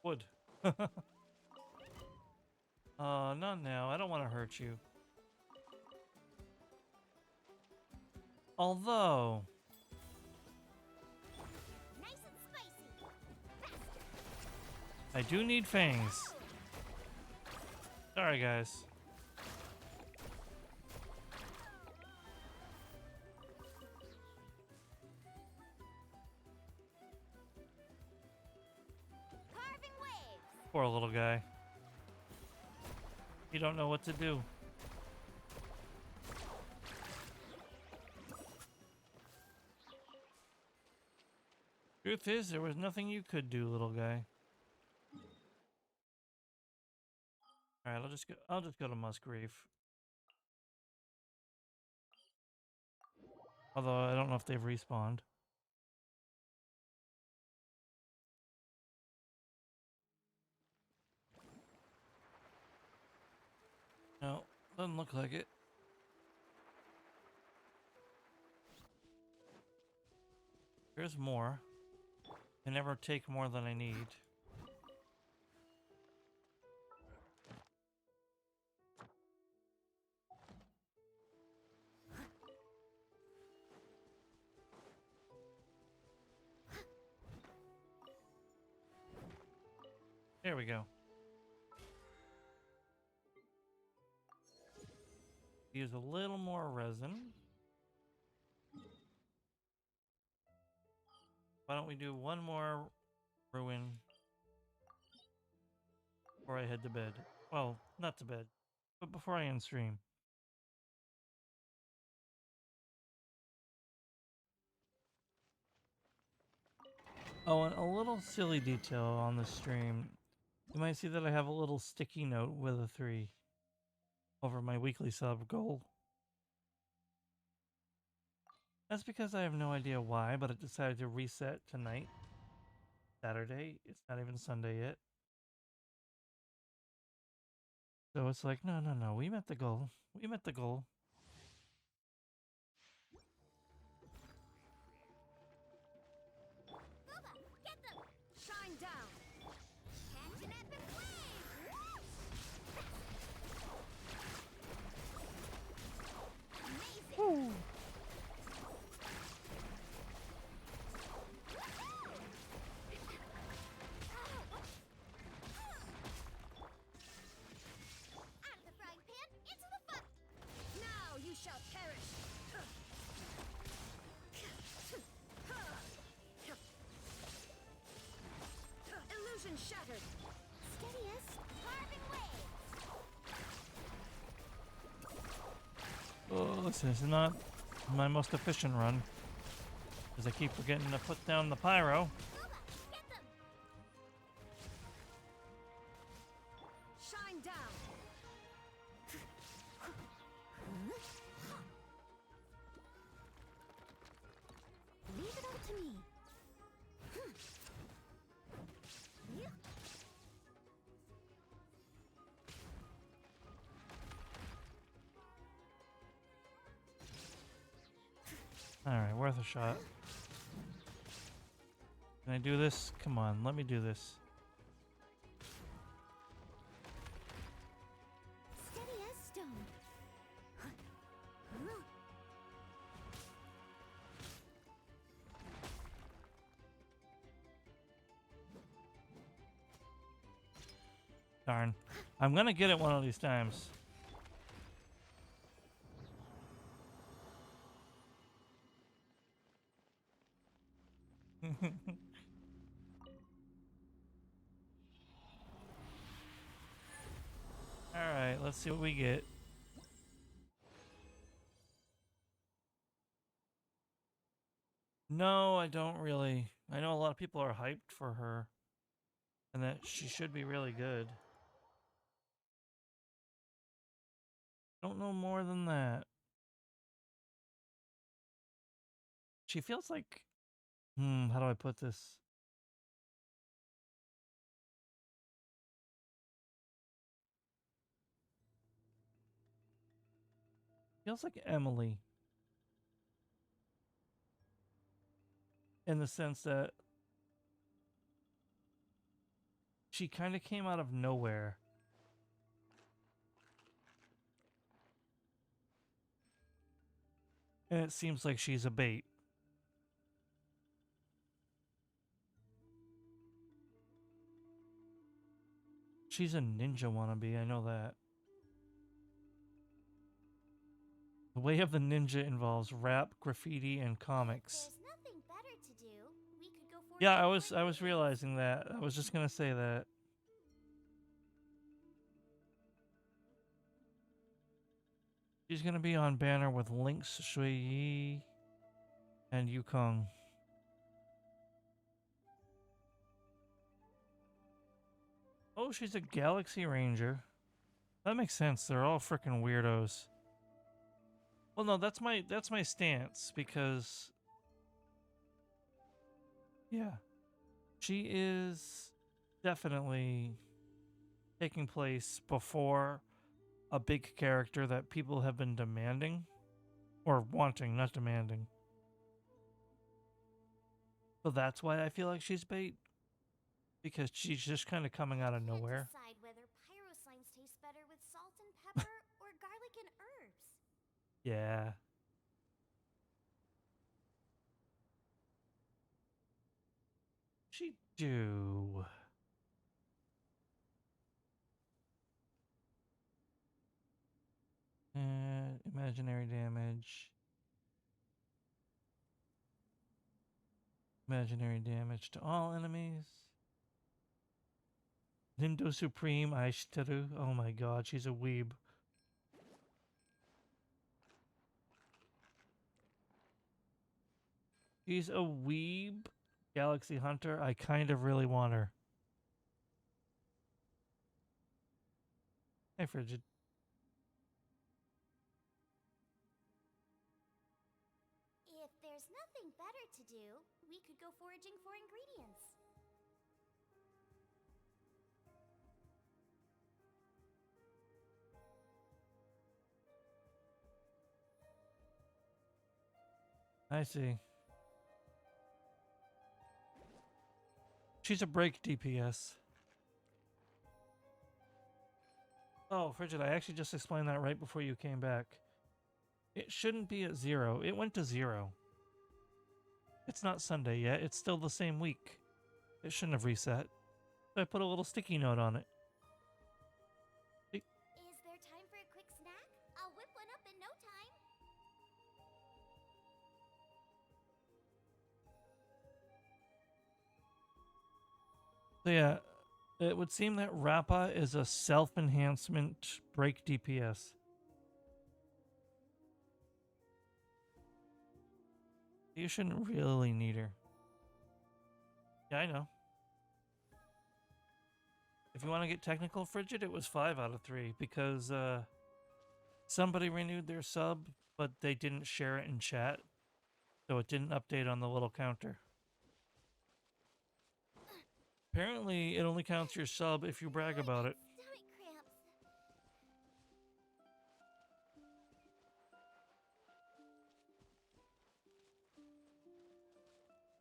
Wood. Not now. I don't want to hurt you. Although, Nice and spicy. I do need fangs. Sorry, guys. Carving waves. Poor little guy. You don't know what to do. Truth is, there was nothing you could do, little guy. All right, I'll just go to Musgrave. Although I don't know if they've respawned. No, doesn't look like it. There's more. I never take more than I need. There we go. Use a little more resin. Why don't we do one more ruin before I head to bed? Well, not to bed, but before I end stream. Oh, and a little silly detail on the stream. You might see that I have a little sticky note with a 3 over my weekly sub goal. That's because I have no idea why, but it decided to reset tonight. Saturday. It's not even Sunday yet. So it's like, no, no, no. We met the goal. We met the goal. Booba, get them. Shine down. Catching up in flames. Amazing. Out of the frying pan, into the fire. Now you shall perish. Illusion shattered. Steadiest. Carving waves. Oh, this is not my most efficient run. Because I keep forgetting to put down the pyro. Booba, get them. Shine down. Leave it all to me. Alright, worth a shot. Can I do this? Come on, let me do this. Steady as stone. Darn. I'm gonna get it one of these times. Alright, let's see what we get. No, I don't really. I know a lot of people are hyped for her. And that she should be really good. Don't know more than that. She feels like... how do I put this? Feels like Emily. In the sense that She kind of came out of nowhere. And it seems like she's a bait. She's a ninja wannabe, I know that. The way of the ninja involves rap, graffiti, and comics. There's nothing better to do. We could go for Yeah, I was realizing that. I was just gonna say that. She's gonna be on banner with Lynx, Shui Yi, and Yukong. Oh, she's a Galaxy Ranger. That makes sense. They're all freaking weirdos. Well, no, that's my stance because yeah, she is definitely taking place before a big character that people have been demanding or wanting, not demanding. So that's why I feel like she's bait because she's just kind of coming out of nowhere. Decide whether pyro slimes taste better with salt and pepper or garlic and herbs. Yeah. She do. Imaginary damage. Imaginary damage to all enemies. Nindo Supreme Aishiteru. Oh my god, she's a weeb. She's a weeb Galaxy Hunter. I kind of really want her. Hey, Frigid. If there's nothing better to do, we could go foraging for ingredients. I see. She's a break DPS. Oh, Frigid, I actually just explained that right before you came back. It shouldn't be at 0. It went to 0. It's not Sunday yet. It's still the same week. It shouldn't have reset. So I put a little sticky note on it. Is there time for a quick snack? I'll whip one up in no time. So yeah, it would seem that Rappa is a self-enhancement break DPS. You shouldn't really need her. Yeah, I know. If you want to get technical, Frigid, it was 5 out of 3 because somebody renewed their sub, but they didn't share it in chat, so it didn't update on the little counter. Apparently, it only counts your sub if you brag about it. Stomach cramps.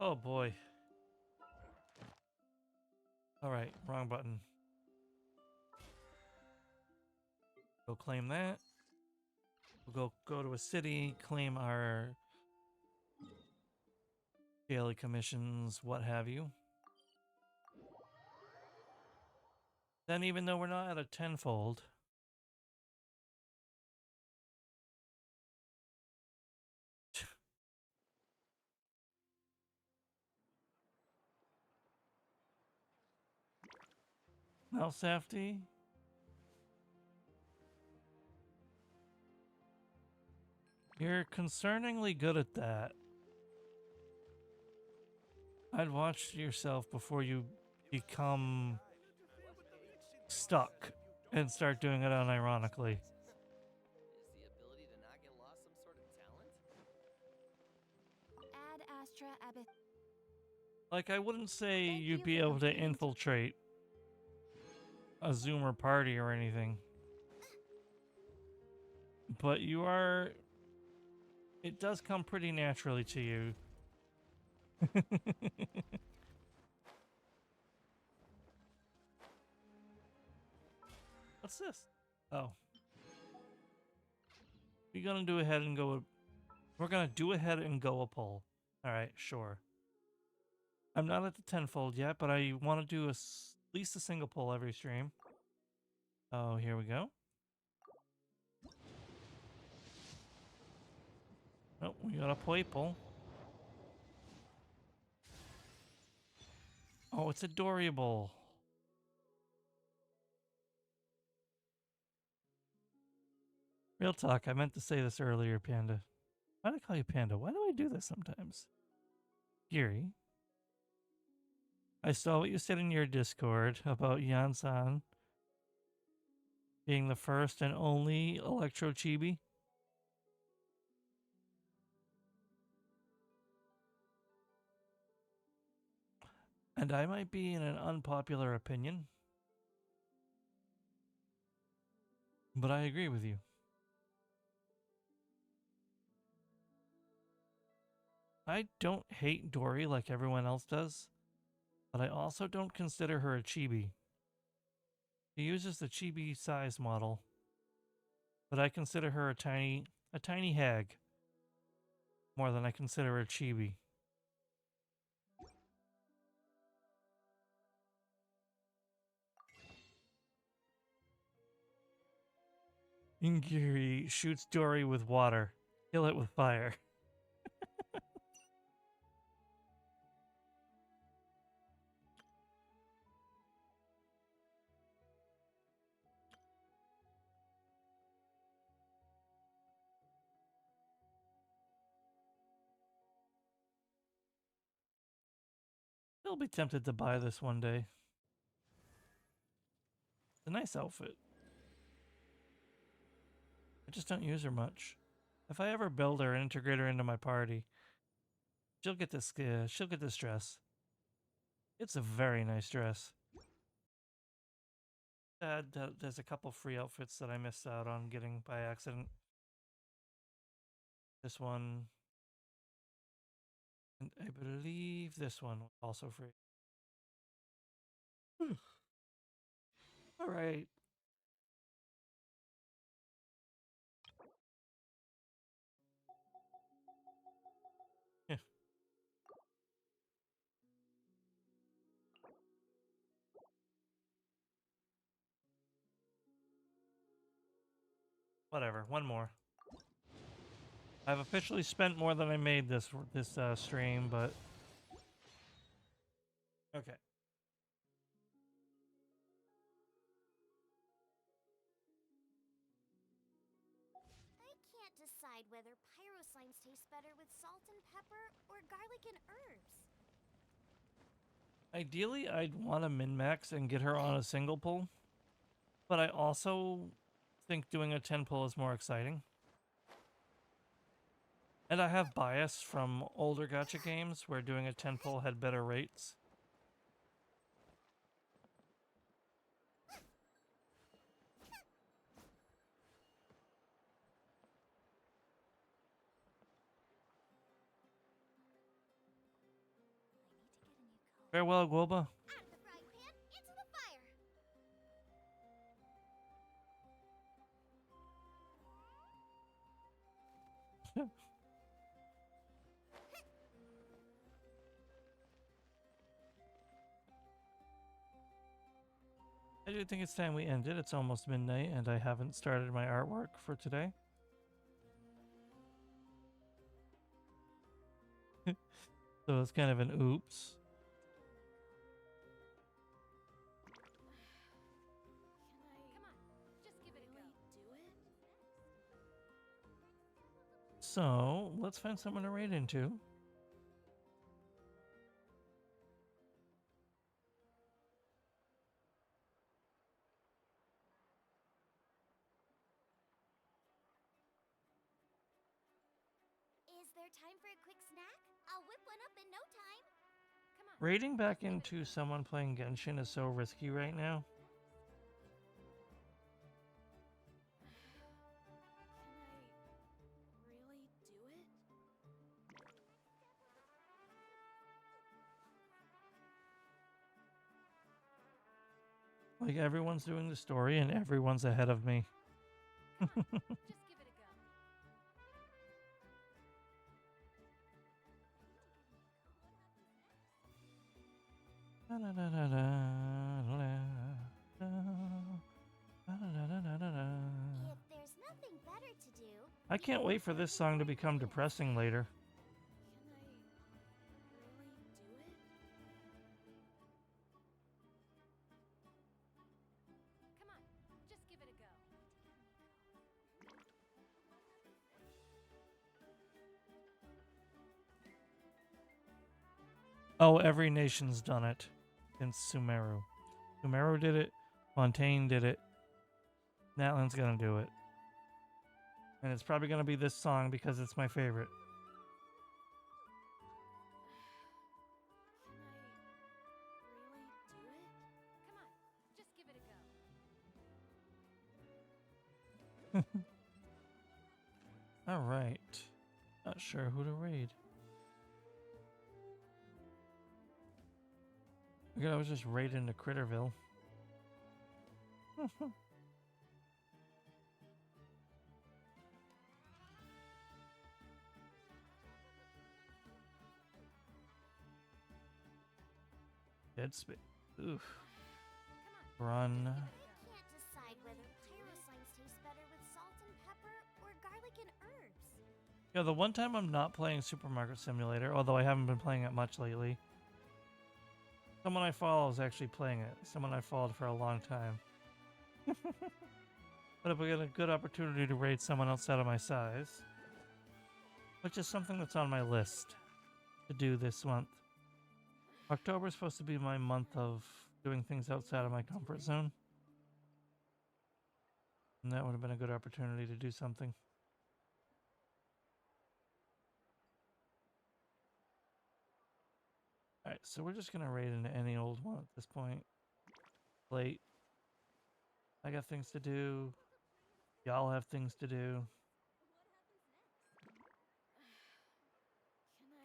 Oh boy. Alright, wrong button. Go claim that. We'll go to a city, claim our daily commissions, what have you. Then even though we're not at a tenfold, now Safety. You're concerningly good at that. I'd watch yourself before you become stuck and start doing it unironically. Is the ability to not get lost some sort of talent? Ad Astra Abyss. Like, I wouldn't say Thank you'd you be for able to completing- infiltrate a Zoomer party or anything. But you are... It does come pretty naturally to you. What's this? Oh. We're gonna do ahead and go. We're gonna do ahead and go a pull. All right, sure. I'm not at the tenfold yet, but I want to do at least a single pull every stream. Oh, here we go. Oh, we got a purple. Oh, it's adorable. Real talk, I meant to say this earlier, Panda. Why do I call you Panda? Why do I do this sometimes? Giri. I saw what you said in your Discord about Yansan being the first and only Electro Chibi. And I might be in an unpopular opinion, but I agree with you. I don't hate Dory like everyone else does, but I also don't consider her a chibi. She uses the chibi size model, but I consider her a tiny hag more than I consider her a chibi. Ingiri shoots Dory with water. Kill it with fire. I'll be tempted to buy this one day. It's a nice outfit. I just don't use her much. If I ever build her and integrate her into my party, she'll get this dress. It's a very nice dress. There's a couple free outfits that I missed out on getting by accident. This one, and I believe this one was also free. All right. Yeah. Whatever. One more. I've officially spent more than I made this stream, but okay. I can't decide whether pyro slimes taste better with salt and pepper or garlic and herbs. Ideally, I'd want to min-max and get her on a single pull, but I also think doing a 10 pull is more exciting. And I have bias from older gacha games where doing a 10 pull had better rates. Farewell, Guoba. Out of the frying pan, into the fire! I do think it's time we end it. It's almost midnight and I haven't started my artwork for today. So it's kind of an oops. So let's find someone to raid into. Is there time for a quick snack? I'll whip one up in no time. Raiding back into someone playing Genshin is so risky right now. Like everyone's doing the story and everyone's ahead of me. Just give it a go. If there's nothing better to do, I can't wait for this song to become depressing later. Come on, just give it a go. Oh, every nation's done it since Sumeru. Sumeru did it. Fontaine did it. Natlan's gonna do it. And it's probably gonna be this song because it's my favorite. Come on, just give it a go. Alright. Not sure who to raid. I was just raid into Critterville. Dead space. Oof. Run. I can't decide whether pyro slimes taste better with salt and pepper or garlic and herbs. Yeah, the one time I'm not playing Supermarket Simulator, although I haven't been playing it much lately. Someone I follow is actually playing it. Someone I followed for a long time. But if we get a good opportunity to raid someone outside of my size, which is something that's on my list to do this month. October is supposed to be my month of doing things outside of my comfort zone. And that would have been a good opportunity to do something. Alright, so we're just going to raid into any old one at this point. Late. I got things to do. Y'all have things to do. Come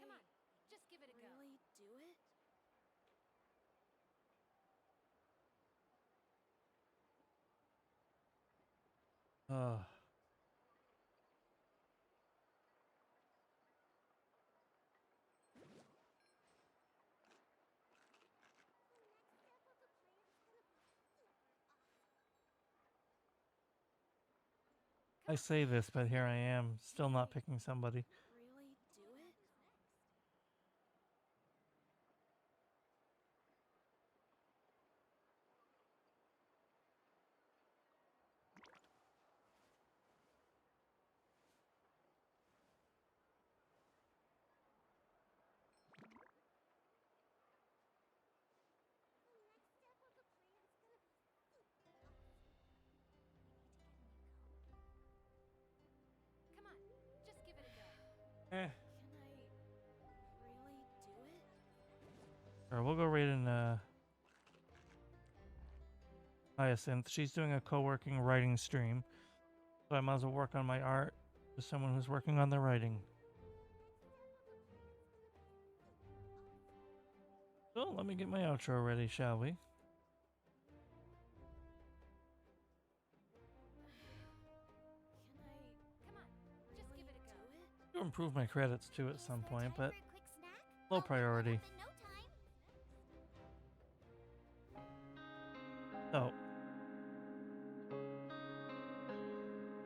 on, just give it a go. Ugh. I say this, but here I am, still not picking somebody. Come on, just give it a go. Eh. Alright, we'll go raid in Hyacinth. She's doing a co-working writing stream. So I might as well work on my art with someone who's working on the writing. So let me get my outro ready, shall we? Come on, just give it a go. To improve my credits too at some point, but For a quick snack? low I'll whip one priority. up in no time. So,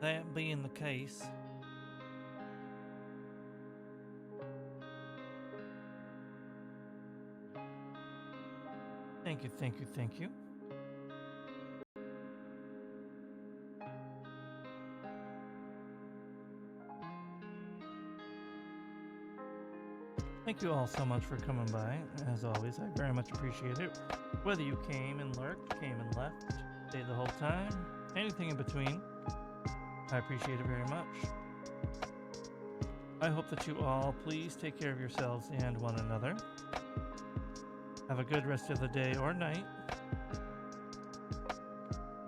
that being the case, thank you, thank you, thank you. Thank you all so much for coming by. As always, I very much appreciate it. Whether you came and lurked, came and left, stayed the whole time, anything in between, I appreciate it very much. I hope that you all please take care of yourselves and one another. Have a good rest of the day or night.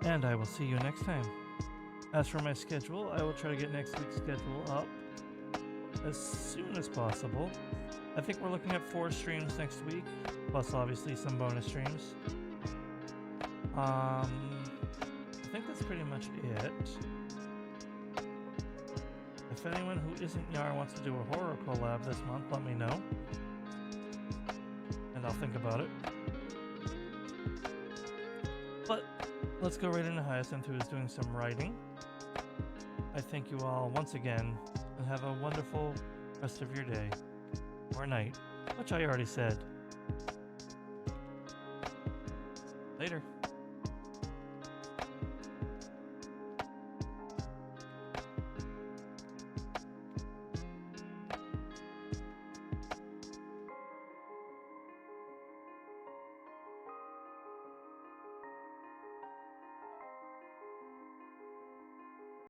And I will see you next time. As for my schedule, I will try to get next week's schedule up as soon as possible. I think we're looking at 4 streams next week, plus obviously some bonus streams. I think that's pretty much it. If anyone who isn't Yar wants to do a horror collab this month, let me know. And I'll think about it. But let's go right into Hyacinth, who is doing some writing. I thank you all once again, and have a wonderful rest of your day. Or night, which I already said. Later.